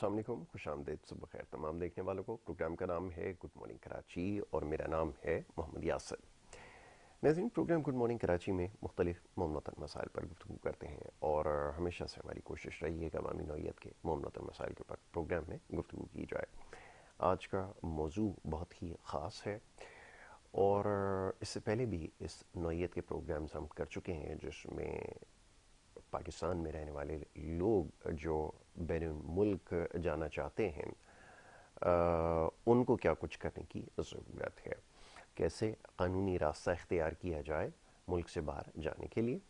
अस्सलाम वालेकुम, खुशामदीद, सुबह खैर तमाम देखने वालों को। प्रोग्राम का नाम है गुड मॉर्निंग कराची और मेरा नाम है मोहम्मद यासर। नाज़रीन, प्रोग्राम गुड मॉर्निंग कराची में मुख्तलिफ ममनूतन मसाइल पर गुफ्तगू करते हैं और हमेशा से हमारी कोशिश रही है कि अवामी नौइयत के ममनूतन मसाइल के ऊपर प्रोग्राम में गुफ्तगू की जाए। आज का मौजू बहुत ही ख़ास है और इससे पहले भी इस नौइयत के प्रोग्राम्स हम कर चुके हैं, जिसमें पाकिस्तान में रहने वाले लोग जो बैरून मुल्क जाना चाहते हैं उनको क्या कुछ करने की ज़रूरत है, कैसे कानूनी रास्ता इख्तियार किया जाए मुल्क से बाहर जाने के लिए,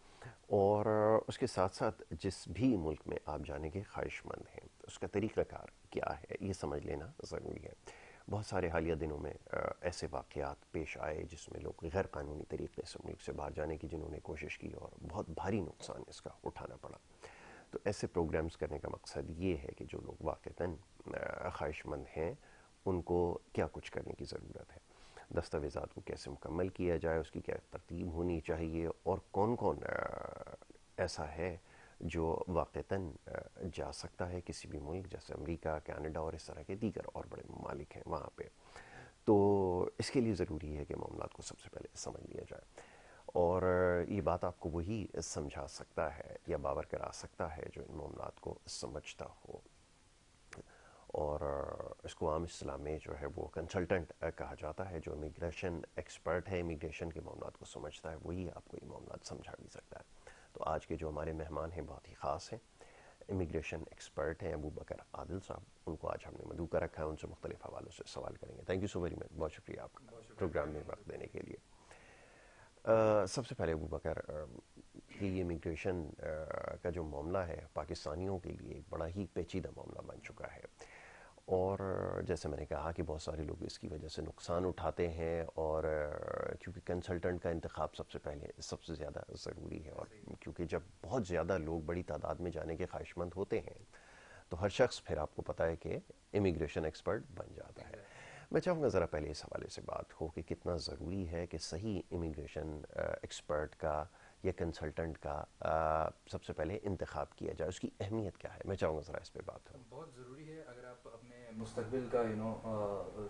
और उसके साथ साथ जिस भी मुल्क में आप जाने के ख्वाहिशमंद हैं उसका तरीक़ाकार क्या है ये समझ लेना ज़रूरी है। बहुत सारे हालिया दिनों में ऐसे वाक़यात पेश आए जिसमें लोग गैर कानूनी तरीक़े से मुल्क से बाहर जाने की जिन्होंने कोशिश की और बहुत भारी नुकसान इसका उठाना पड़ा। तो ऐसे प्रोग्राम्स करने का मकसद ये है कि जो लोग वाक़तन ख्वाहिशमंद हैं उनको क्या कुछ करने की ज़रूरत है, दस्तावेज़ात को कैसे मुकम्मल किया जाए, उसकी क्या तरतीब होनी चाहिए, और कौन कौन ऐसा है जो वाक़तन जा सकता है किसी भी मुल्क जैसे अमेरिका, कनाडा और इस तरह के दीगर और बड़े ममालिक हैं वहाँ पे। तो इसके लिए ज़रूरी है कि मामलात को सबसे पहले समझ लिया जाए, और ये बात आपको वही समझा सकता है या बावर करा सकता है जो इन मामलात को समझता हो। और इसको आम इस्लाम में जो है वो कंसल्टेंट कहा जाता है। जो इमिग्रेशन एक्सपर्ट है, इमिग्रेशन के मामलात को समझता है, वही आपको ये मामलात समझा भी सकता है। तो आज के जो हमारे मेहमान हैं बहुत ही ख़ास हैं, इमिग्रेशन एक्सपर्ट हैं अबू बकर आदिल साहब। उनको आज हमने मदऊ का रखा है, उनसे मुख्तलिफ हवालों से सवाल करेंगे। Thank you so very much, बहुत शुक्रिया आपका प्रोग्राम में वक्त देने के लिए। सबसे पहले अबू बकर, ये इमिग्रेशन का जो मामला है पाकिस्तानियों के लिए एक बड़ा ही पेचीदा मामला बन चुका है, और जैसे मैंने कहा कि बहुत सारे लोग इसकी वजह से नुकसान उठाते हैं, और क्योंकि कंसल्टेंट का इंतखाब सबसे पहले सबसे ज़्यादा ज़रूरी है, और क्योंकि जब बहुत ज़्यादा लोग बड़ी तादाद में जाने के ख्वाहिशमंद होते हैं तो हर शख्स फिर आपको पता है कि इमिग्रेशन एक्सपर्ट बन जाता है। मैं चाहूँगा ज़रा पहले इस हवाले से बात हो कि कितना ज़रूरी है कि सही इमिग्रेशन एक्सपर्ट का या कंसल्टेंट का सबसे पहले इंतखाब किया जाए, उसकी अहमियत क्या है। मैं चाहूँगा ज़रा इस पर बात हो। बहुत ज़रूरी है अगर आप अपने मुस्तकबिल का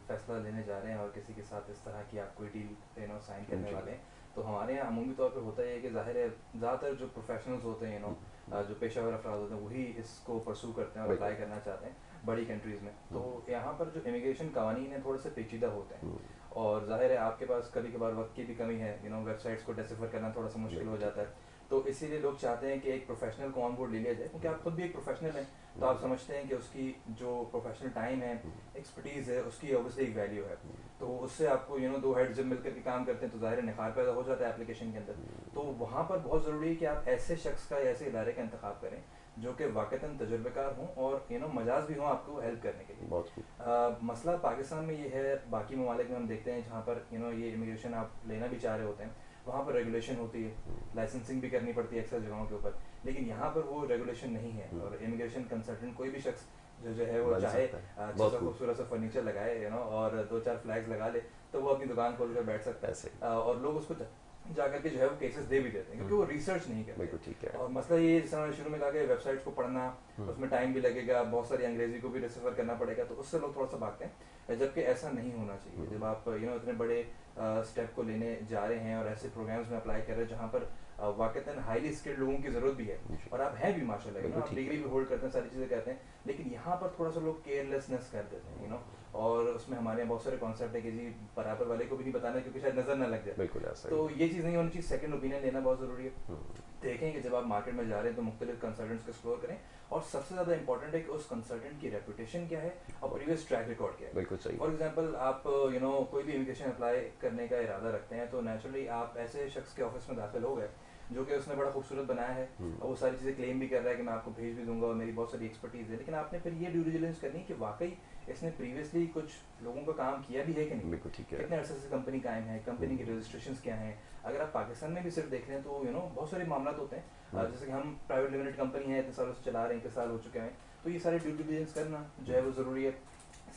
फ़ैसला लेने जा रहे हैं और किसी के साथ इस तरह की आप कोई डील साइन करने जी। वाले हैं। तो हमारे यहाँ अमूमी तौर पे होता है कि ज़ाहिर है ज़्यादातर जो प्रोफेशनल्स होते हैं जो पेशावर अफराद होते हैं वही इसको परसू करते हैं और बिल्कुल। अप्लाई करना चाहते हैं बड़ी कंट्रीज़ में। तो यहाँ पर जो इमिग्रेशन कवानीन है थोड़े से पेचीदा होते हैं, और ज़ाहिर है आपके पास कभी कभार वक्त की भी कमी है, वेबसाइट्स को डिसिफर करना थोड़ा सा मुश्किल बिल्कुल हो ठीक जाता है। है। तो इसीलिए लोग चाहते हैं कि एक प्रोफेशनल को ऑन बोर्ड ले लिया जाए, क्योंकि आप खुद भी एक प्रोफेशनल हैं। तो आप समझते हैं कि उसकी जो प्रोफेशनल टाइम है, एक्सपर्टीज़ है, उसकी ऑब्वियसली एक वैल्यू है। तो उससे आपको दो हेड जब मिलकर के काम करते हैं तो ज़ाहिर निखार पैदा हो जाता है एप्लीकेशन के अंदर। तो वहाँ पर बहुत ज़रूरी है कि आप ऐसे शख्स का या ऐसे इदारे का इंतखाब करें जो कि वाक़तन तजुर्बेकार हों और मजाज भी हों आपको हेल्प करने के लिए। बहुत खूब। मसला पाकिस्तान में ये है, बाकी ममालिक में हम देखते हैं जहाँ पर ये इमिग्रेशन आप लेना भी चाह रहे होते हैं, वहाँ पर रेगुलेशन होती है, लाइसेंसिंग भी करनी पड़ती है अक्सर जगहों के ऊपर। लेकिन यहाँ पर वो रेगुलेशन नहीं है, और इमिग्रेशन कंसल्टेंट कोई भी शख्स जो है वो बन चाहे सकता है। अच्छा बहुत सा खूब। खूबसूरत सा फर्नीचर लगाए और दो चार फ्लैग्स लगा ले, तो वो अपनी दुकान खोल कर बैठ सकता ऐसे ही। है। और लोग उसको जाकर के जो है वो केसेस दे भी देते हैं, क्योंकि वो रिसर्च नहीं करते। बिल्कुल ठीक है। और मसला ये, जिस तरह शुरू में कहा कि वेबसाइट्स को पढ़ना, उसमें टाइम भी लगेगा, बहुत सारी अंग्रेजी को भी डिसकवर करना पड़ेगा, तो उससे लोग थोड़ा सा भागते हैं, जबकि ऐसा नहीं होना चाहिए। जब आप इतने बड़े स्टेप को लेने जा रहे हैं और ऐसे प्रोग्राम्स में अप्लाई कर रहे हैं जहाँ पर वाकई हाईली स्किल्ड लोगों की ज़रूरत भी है, जी। और आप हैं भी माशाल्लाह, बिल्कुल आप ठीक डिग्री है। भी होल्ड करते हैं, सारी चीज़ें करते हैं, लेकिन यहाँ पर थोड़ा सा लोग केयरलेसनेस कर देते हैं। और उसमें हमारे यहाँ बहुत सारे कॉन्सेप्ट है कि जी बराबर वाले को भी नहीं बताना, क्योंकि शायद नज़र ना लग जाए। बिल्कुल ऐसा तो ही ये चीज़ नहीं होनी चाहिए। सेकंड ओपिनियन लेना बहुत ज़रूरी है। देखें कि जब आप मार्केट में जा रहे हैं तो मुख्तलिफ कंसल्टेंट्स को एक्सप्लोर करें, और सबसे ज़्यादा इंपॉर्टेंट है कि उस कंसल्टेंट की रेपुटेशन क्या है और प्रीवियस ट्रैक रिकॉर्ड क्या है। बिल्कुल सही। फॉर एग्जांपल आप कोई भी इमिग्रेशन अप्लाई करने का इरादा रखते हैं, तो नेचुरली आप ऐसे शख्स के ऑफिस में दाखिल हो गए जो कि उसने बड़ा खूबसूरत बनाया है, और वो सारी चीज़ें क्लेम भी कर रहा है कि मैं आपको भेज भी दूंगा और मेरी बहुत सारी एक्सपर्टीज़ है, लेकिन आपने फिर ये ड्यू डिलिजेंस करनी है कि वाकई इसने प्रीवियसली कुछ लोगों का काम किया भी है कि नहीं, बिल्कुल ठीक है। कितने अरसे से कंपनी कायम है, कंपनी के रजिस्ट्रेशन क्या हैं। अगर आप पाकिस्तान में भी सिर्फ देख रहे हैं तो बहुत सारे मामला होते हैं, जैसे कि हम प्राइवेट लिमिटेड कंपनी है, इतने सालों से चला रहे हैं, इतने साल हो चुके हैं, तो ये सारे ड्यू डिलिजेंस करना जो है वो ज़रूरी है।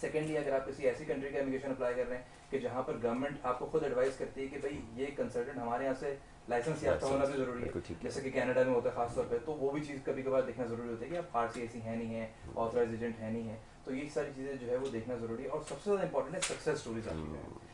सेकेंडली अगर आप किसी ऐसी कंट्री का इमिग्रेशन अप्लाई कर रहे हैं कि जहाँ पर गवर्नमेंट आपको खुद एडवाइस करती है कि भाई ये कंसल्टेंट हमारे यहाँ से लाइसेंस याफ्ता होना भी जरूरी है, जैसे कि कनाडा में होता है खासतौर पे, तो वो भी चीज़ कभी कभार देखना जरूरी होता है कि आप RCAC है नहीं है, ऑथराइज एजेंट है नहीं है, तो ये सारी चीज़ें जो है वो देखना जरूरी है। और सबसे ज़्यादा इंपॉर्टेंट है सक्सेस स्टोरीज आपकी है।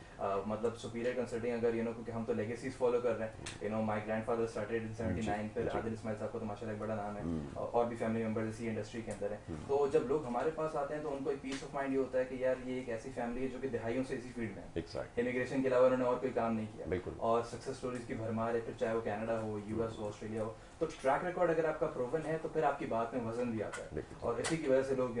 मतलब सुपीरियर कंसल्टिंग अगर क्योंकि हम तो लेगेसीज फॉलो कर रहे हैं, माय ग्रैंडफादर स्टार्टेड इन 79, फिर आदिल इस्माइल साहब को तो माशाल्लाह एक बड़ा नाम है, और भी फैमिली मेंबर्स इसी इंडस्ट्री के अंदर हैं। तो जब लोग हमारे पास आते हैं तो उनको एक पीस ऑफ माइंड ये होता है कि यार ये एक ऐसी फैमिली है जो कि दहाइयों से इसी फील्ड में है, इमिग्रेशन के अलावा उन्होंने और कोई काम नहीं किया, और सक्सेस स्टोरीज की भरमार है, फिर चाहे वो कनाडा हो, US हो, ऑस्ट्रेलिया हो। तो ट्रैक रिकॉर्ड अगर आपका प्रूवन है तो फिर आपकी बात में वजन भी आता है, और इसी की वजह से लोग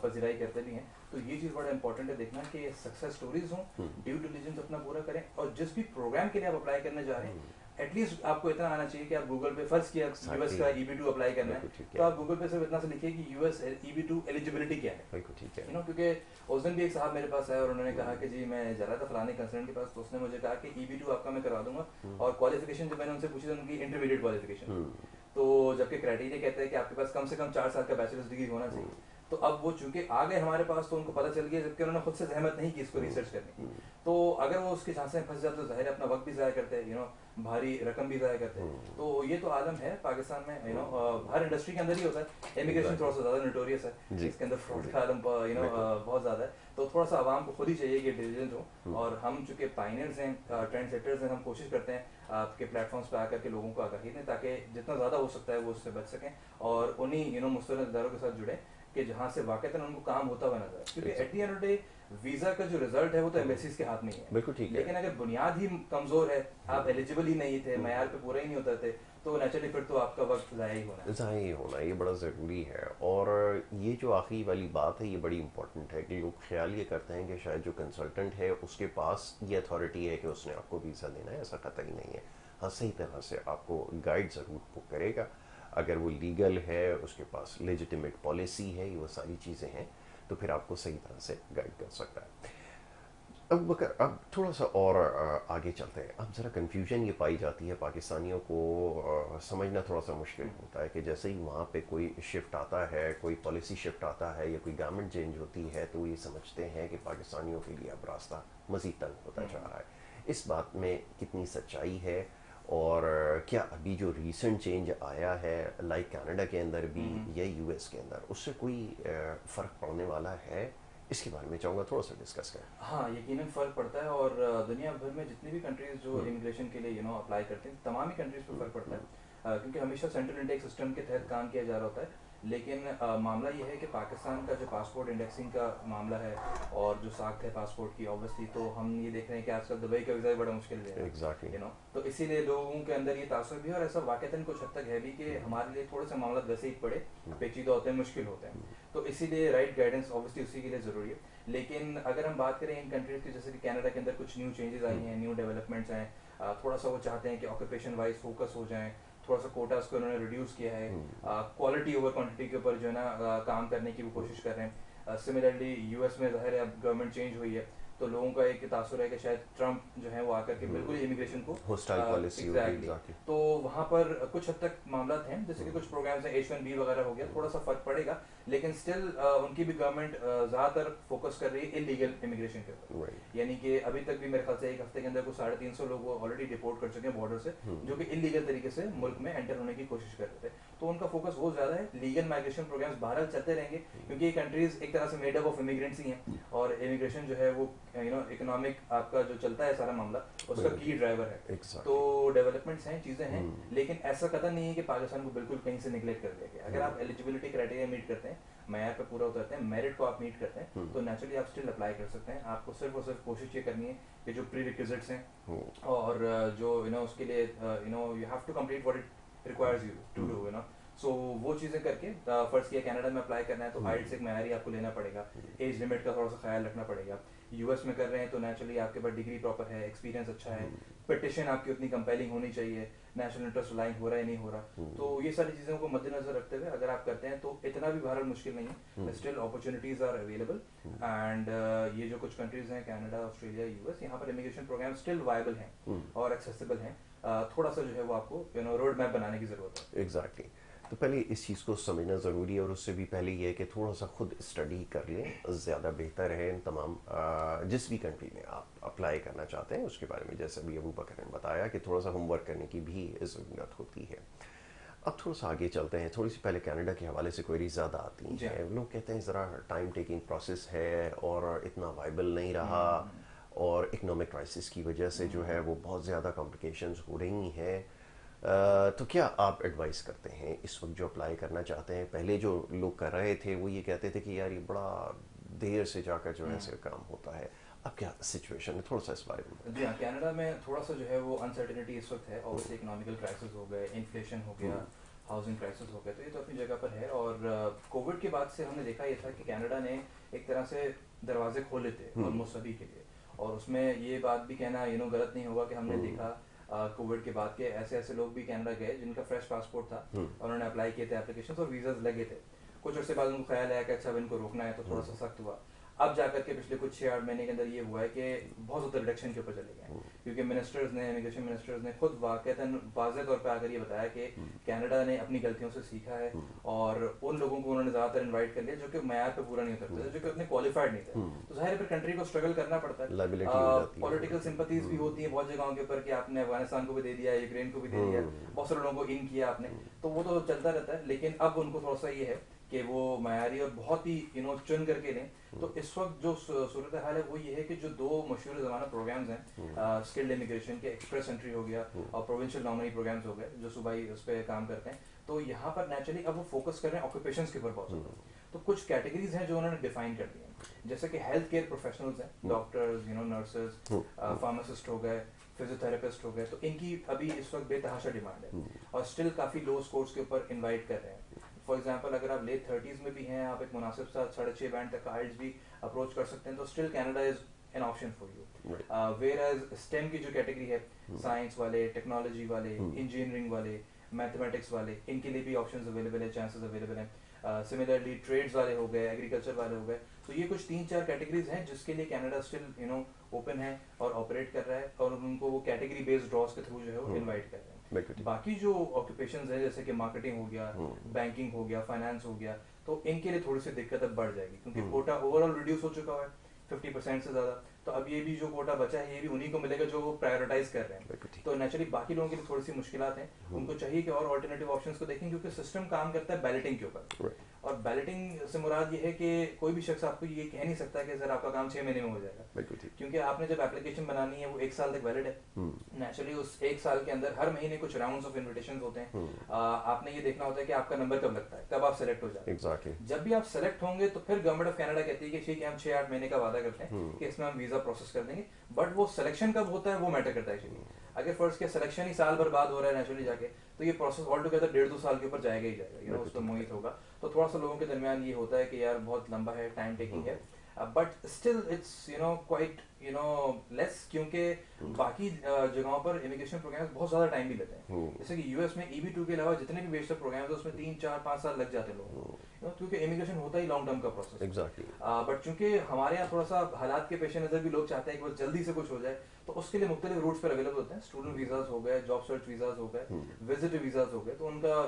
पजीराई करते भी हैं। तो ये चीज़ बड़ा इंपॉर्टेंट है देखना कि सक्सेस स्टोरीज हों, ड्यू डिलिजेंस अपना पूरा करें, और जिस भी प्रोग्राम के लिए आप अप्लाई करने जा रहे हैं एटलीस्ट आपको इतना आना चाहिए कि आप गूगल पे फर्ज किया US का EB2 अप्लाई करना है, तो आप गूगल पे सिर्फ इतना से लिखिए कि US EB2 एलिजिबिलिटी क्या है, क्योंकि उस दिन भी एक साहब मेरे पास आए और उन्होंने कहा कि जी मैं जा रहा था फलाने कंसल्टेंट के पास, तो उसने मुझे कहा कि EB2 आपका मैं करवा दूंगा, और क्वालिफिकेशन जब मैंने उनसे पूछी तो उनकी इंटरमीडिएट क्वालिफिकेशन, तो जबकि क्राइटेरिया कहता है कि आपके पास कम से कम 4 साल का बैचलर्स डिग्री होना चाहिए। तो अब वो चूंकि आ गए हमारे पास तो उनको पता चल गया, जबकि उन्होंने खुद से जहमत नहीं की इसको रिसर्च करने की, तो अगर वो उसके झांसे में फंस जाते तो जाहिर अपना वक्त भी ज़ाया करते हैं, भारी रकम भी ज़ाया करते हैं। तो ये तो आलम है पाकिस्तान में, हर इंडस्ट्री के अंदर ही होता है। इमिग्रेशन थोड़ा सा ज़्यादा नोटोरियस है, इसके अंदर फ्रॉड का आलम बहुत ज़्यादा है, तो थोड़ा सा आवाम को खुद ही चाहिए कि डिलीजेंट हो, और हम चूंकि पाइनियर्स हैं, ट्रेंड सेटर्स हैं, हम कोशिश करते हैं आपके प्लेटफॉर्म्स पे आकर के लोगों को आगाही दें ताकि जितना ज़्यादा हो सकता है वो उससे बच सकें, और उन्हीं मुस्तकिल इदारों के साथ जुड़े कि जहाँ से वाकईतन उनको काम होता हुआ नजर, क्योंकि at the end of the day visa का जो रिजल्ट है वो तो एम्बेसीज के हाथ में ही है। बिल्कुल ठीक है। लेकिन अगर बुनियाद ही कमजोर है, आप एलिजिबल ही नहीं थे, मयार पे पूरा ही नहीं होता थे, तो नेचुरली फिर तो आपका वक्त ज़ाया ही होना ये बड़ा ज़रूरी है। और ये जो आखिरी वाली बात है ये बड़ी इंपॉर्टेंट है कि लोग ख्याल ये करते हैं कि शायद जो कंसल्टेंट है उसके पास ये अथॉरिटी है कि उसने आपको वीज़ा देना है, ऐसा कतई नहीं है। हाँ, सही तरह से आपको गाइड ज़रूर करेगा, अगर वो लीगल है, उसके पास लेजिटिमेट पॉलिसी है, ये वो सारी चीज़ें हैं, तो फिर आपको सही तरह से गाइड कर सकता है। अब थोड़ा सा और आगे चलते हैं। अब ज़रा कन्फ्यूजन ये पाई जाती है, पाकिस्तानियों को समझना थोड़ा सा मुश्किल होता है कि जैसे ही वहाँ पे कोई शिफ्ट आता है, कोई पॉलिसी शिफ्ट आता है या कोई गवर्नमेंट चेंज होती है, तो ये समझते हैं कि पाकिस्तानियों के लिए अब रास्ता मज़ीद तंग होता जा रहा है। इस बात में कितनी सच्चाई है, और क्या अभी जो रीसेंट चेंज आया है लाइक कनाडा के अंदर भी या US के अंदर, उससे कोई फ़र्क पड़ने वाला है? इसके बारे में चाहूँगा थोड़ा सा डिस्कस करें। हाँ, यकीनन फ़र्क पड़ता है, और दुनिया भर में जितनी भी कंट्रीज़ जो इमिग्रेशन के लिए अप्लाई करते हैं, तमाम ही कंट्रीज़ पर फ़र्क पड़ता है, क्योंकि हमेशा सेंट्रल इंटेक सिस्टम के तहत काम किया जा रहा होता है। लेकिन मामला ये है कि पाकिस्तान का जो पासपोर्ट इंडेक्सिंग का मामला है और जो साख्त है पासपोर्ट की, ऑब्वियसली तो हम ये देख रहे हैं कि आजकल दुबई का वीज़ा भी बड़ा मुश्किल है, एग्जैक्टली तो इसीलिए लोगों के अंदर ये तासुर भी है, और ऐसा वाकईतन कुछ हद तक है भी कि हमारे लिए थोड़े से मामला वैसे ही पड़े, पेचीदा होते हैं, मुश्किल होते हैं, तो इसीलिए राइट गाइडेंस ऑब्वियसली उसी के लिए ज़रूरी है। लेकिन अगर हम बात करें इन कंट्रीज़ की, जैसे कि कनाडा के अंदर कुछ न्यू चेंजेस आई हैं, न्यू डेवलपमेंट्स हैं, थोड़ा सा वो चाहते हैं कि ऑक्यूपेशन वाइज फोकस हो जाएं, थोड़ा सा कोटास को उन्होंने रिड्यूस किया है, क्वालिटी ओवर क्वांटिटी के ऊपर जो है ना काम करने की वो कोशिश कर रहे हैं। सिमिलरली US में ज़ाहिर है अब गवर्नमेंट चेंज हुई है, तो लोगों का एक तासुर है कि शायद ट्रम्प जो है वो आकर के बिल्कुल इमिग्रेशन को होस्टाइल पॉलिसी एग्जैक्टली, तो वहाँ पर कुछ हद तक मामला थे, जैसे कि कुछ प्रोग्राम्स हैं, H1B वगैरह हो गया, थोड़ा सा फर्क पड़ेगा, लेकिन स्टिल उनकी भी गवर्नमेंट ज़्यादातर फोकस कर रही है इलीगल इमिग्रेशन के ऊपर, यानी कि अभी तक भी मेरे ख्याल से एक हफ्ते के अंदर कुछ 350 लोग वो ऑलरेडी डिपोर्ट कर चुके हैं बॉर्डर से, जो कि इलीगल तरीके से मुल्क में एंटर होने की कोशिश कर रहे थे। तो उनका फोकस बहुत ज़्यादा है, लीगल माइग्रेशन प्रोग्राम्स बहरहाल चलते रहेंगे, क्योंकि ये कंट्रीज एक तरह से मेड अप ऑफ इमिग्रेंट्स ही हैं, और इमिग्रेशन जो है वो इकोनॉमिक आपका जो चलता है सारा मामला उसका की ड्राइवर है। तो डेवलपमेंट्स हैं, चीज़ें हैं, लेकिन ऐसा कदर नहीं है कि पाकिस्तान को बिल्कुल कहीं से निगलेक्ट कर दिया गया। अगर आप एलिजिबिलिटी क्राइटेरिया मीट करते हैं, मयार पे पूरा उतरते हैं, मेरिट को आप मीट करते हैं, तो नेचुरली आप स्टिल अप्लाई कर सकते हैं। आपको सिर्फ और सिर्फ कोशिश ये करनी है कि जो प्री रिक्विजिट्स हैं और जो उसके लिए you have to complete what it requires you to do, so वो चीज़ें करके, फर्स्ट किया कनाडा में अप्लाई करना है तो आइल्स एक मयारी आपको लेना पड़ेगा, एज लिमिट का थोड़ा सा ख्याल रखना पड़ेगा। US में कर रहे हैं तो नेचुरली आपके पास डिग्री प्रॉपर है, एक्सपीरियंस अच्छा है, पिटिशन आपकी उतनी कंपेलिंग होनी चाहिए, नेशनल इंटरेस्ट लाइन हो रहा है नहीं हो रहा, तो ये सारी चीज़ों को मद्देनजर रखते हुए अगर आप करते हैं तो इतना भी भारत मुश्किल नहीं है, still opportunities are available. And ये जो कुछ कंट्रीज हैं, कनाडा, ऑस्ट्रेलिया, US, यहाँ पर इमिग्रेशन प्रोग्राम स्टिल वायबल हैं और एक्सेसिबल हैं, थोड़ा सा जो है वो आपको रोड मैप बनाने की जरूरत है। एग्जैक्टली तो पहले इस चीज़ को समझना ज़रूरी है, और उससे भी पहले ये है कि थोड़ा सा खुद स्टडी कर लें, ज़्यादा बेहतर है। इन तमाम जिस भी कंट्री में आप अप्लाई करना चाहते हैं उसके बारे में, जैसे अभी अबू बकर ने बताया कि थोड़ा सा होमवर्क करने की भी ज़रूरत होती है। अब थोड़ा सा आगे चलते हैं। थोड़ी सी पहले कनाडा के हवाले से क्वेरी ज़्यादा आती जी हाँ। हैं। लोग कहते हैं ज़रा टाइम टेकिंग प्रोसेस है और इतना वाइबल नहीं रहा, हम्म, और इकोनॉमिक क्राइसिस की वजह से जो है वो बहुत ज़्यादा कॉम्प्लिकेशंस हो रही हैं। तो क्या आप एडवाइस करते हैं इस वक्त जो अप्लाई करना चाहते हैं? पहले जो लोग कर रहे थे वो ये कहते थे कि यार ये बड़ा देर से जाकर जो है ऐसे काम होता है। अब क्या सिचुएशन है, थोड़ा सा इस बारे में जी हाँ, कनाडा में थोड़ा सा जो है वो अनसर्टेनिटी इस वक्त है। ऑब्वियसली इकोनॉमिकल क्राइसिस हो गए, इन्फ्लेशन हो गया, हाउसिंग क्राइसिस हो गया, तो ये तो अपनी जगह पर है। और कोविड के बाद से हमने देखा ये था कि कनाडा ने एक तरह से दरवाजे खोले थे ऑलमोस्ट सभी के लिए। और उसमें ये बात भी कहना गलत नहीं होगा कि हमने देखा कोविड के बाद के ऐसे ऐसे लोग भी कनाडा गए जिनका फ्रेश पासपोर्ट था, और उन्होंने अप्लाई किए थे एप्लीकेशन और वीजाज लगे थे। कुछ अर्से बाद उनको ख्याल आया कि अच्छा अब इनको रोकना है, तो थोड़ा सा सख्त हुआ। अब जाकर के पिछले कुछ 6-8 महीने के अंदर ये हुआ है कि बहुत ज़्यादा रिडक्शन के ऊपर चले गए, क्योंकि मिनिस्टर्स ने, इमिग्रेशन मिनिस्टर्स ने खुद वाक़तन वाज़े तौर पे आकर ये बताया कि कनाडा ने अपनी गलतियों से सीखा है, और उन लोगों को उन्होंने ज़्यादातर इनवाइट कर लिया जो कि मैार पे पूरा नहीं उतरते थे, जो कि उतने क्वालिफाइड नहीं थे। तो ज़ाहिर है फिर कंट्री को स्ट्रगल करना पड़ता है, लायबिलिटी हो जाती है। पॉलिटिकल सिंपथीज भी होती है बहुत जगहों के ऊपर कि आपने अफगानिस्तान को भी दे दिया, यूक्रेन को भी दे दिया, बहुत सारे लोगों को इन किया आपने, तो वो तो चलता रहता है। लेकिन अब उनको थोड़ा सा ये है कि वो मयारी और बहुत ही चुन करके लें। तो इस वक्त जो सूरत हाल है वो ये है कि जो दो मशहूर ज़माना प्रोग्राम्स हैं, स्किल्ड इमिग्रेशन के, एक्सप्रेस एंट्री हो गया और प्रोविंशियल नॉमिनी प्रोग्राम्स हो गए जो सूबाई उस पर काम करते हैं, तो यहाँ पर नेचुरली अब वो फोकस कर रहे हैं ऑक्यूपेशंस के ऊपर बहुत ज़्यादा। तो कुछ कैटेगरीज हैं जो उन्होंने डिफाइन कर दी हैं, जैसे कि हेल्थ केयर प्रोफेशनल्स हैं, डॉक्टर्स, नर्सेज, फार्मासिस्ट हो गए, फिजियोथेरेपिस्ट हो गए, तो इनकी अभी इस वक्त बेतहाशा डिमांड है, और स्टिल काफ़ी लो स्कोर्स के ऊपर इन्वाइट कर रहे हैं। फॉर एग्जाम्पल अगर आप लेट 30s में भी हैं, आप एक मुनासिब सा 6.5 बैंड तक का आइल्स भी अप्रोच कर सकते हैं, तो still Canada is an option for you. Whereas STEM की जो कैटेगरी है, साइंस वाले, टेक्नोलॉजी वाले, इंजीनियरिंग वाले, मैथमेटिक्स वाले, इनके लिए भी ऑप्शंस अवेलेबल है, चांसेस अवेलेबल हैं। सिमिलरली ट्रेड्स वाले हो गए, एग्रीकल्चर वाले हो गए, तो ये कुछ 3-4 कैटेगरीज हैं जिसके लिए कनाडा स्टिल ओपन है और ऑपरेट कर रहा है, और उनको वो कैटेगरी बेस्ड ड्रॉज के थ्रू जो है वो इन्वाइट कर रहे हैं। बाकी जो ऑक्यूपेशंस है जैसे कि मार्केटिंग हो गया, बैंकिंग हो गया, फाइनेंस हो गया, तो इनके लिए थोड़ी सी दिक्कत अब बढ़ जाएगी, क्योंकि कोटा ओवरऑल रिड्यूस हो चुका है 50% से ज्यादा। तो अब ये भी जो कोटा बचा है ये भी उन्हीं को मिलेगा जो वो प्रायोरिटाइज कर रहे हैं। तो नेचुरली बाकी लोगों के लिए थोड़ी सी मुश्किलात हैं, उनको चाहिए कि और ऑल्टरनेटिव ऑप्शंस को देखें, क्योंकि सिस्टम काम करता है बैलेटिंग के ऊपर। और बैलेटिंग से मुराद ये है कि कोई भी शख्स आपको ये कह नहीं सकता कि सर आपका काम 6 महीने में हो जाएगा, क्योंकि आपने जब एप्लीकेशन बनानी है वो 1 साल तक वैलिड है। नेचुरली उस 1 साल के अंदर हर महीने कुछ राउंड्स ऑफ इन्विटेशंस होते हैं। आपने ये देखना होता है कि आपका नंबर कब लगता है, कब आप सेलेक्ट हो जाते हैं। जब भी आप सेलेक्ट होंगे तो फिर गवर्नमेंट ऑफ कनाडा कहती है कि ठीक है हम 6-8 महीने का वादा करते हैं कि इसमें हम वीजा प्रोसेस कर देंगे, बट वो सिलेक्शन कब होता है वो मैटर करता है एक्चुअली। अगर फर्स्ट के सिलेक्शन ही साल भर बाद हो रहा है नेचुरली जाके, तो ये प्रोसेस ऑल टुगेदर 1.5-2 साल के ऊपर जाएगा ही जाएगा, उस पर मोहित होगा। तो थोड़ा सा लोगों के दरमियान ये होता है कि यार बहुत लंबा है, टाइम टेकिंग है, but still it's quite less, क्योंकि बाकी जगहों पर इमिग्रेशन प्रोग्राम्स बहुत ज्यादा टाइम भी लेते हैं। जैसे कि यूएस में EB-2 के अलावा जितने भी बेशतर प्रोग्राम्स हैं उसमें 3-4-5 साल लग जाते हैं लोगों को, क्योंकि इमिग्रेशन होता ही लॉन्ग टर्म का प्रोसेस। एग्जैक्टली। बट चूंकि हमारे यहाँ थोड़ा सा हालात के पेश नजर भी लोग चाहते हैं कि बस जल्दी से कुछ हो जाए, तो उसके लिए मुख्तलिफ रूट्स पर अवेलेबल होते हैं। स्टूडेंट वीजाज हो गए, जॉब सर्च वीजाज हो गए, विजिटर वीजाज हो गए, तो उनका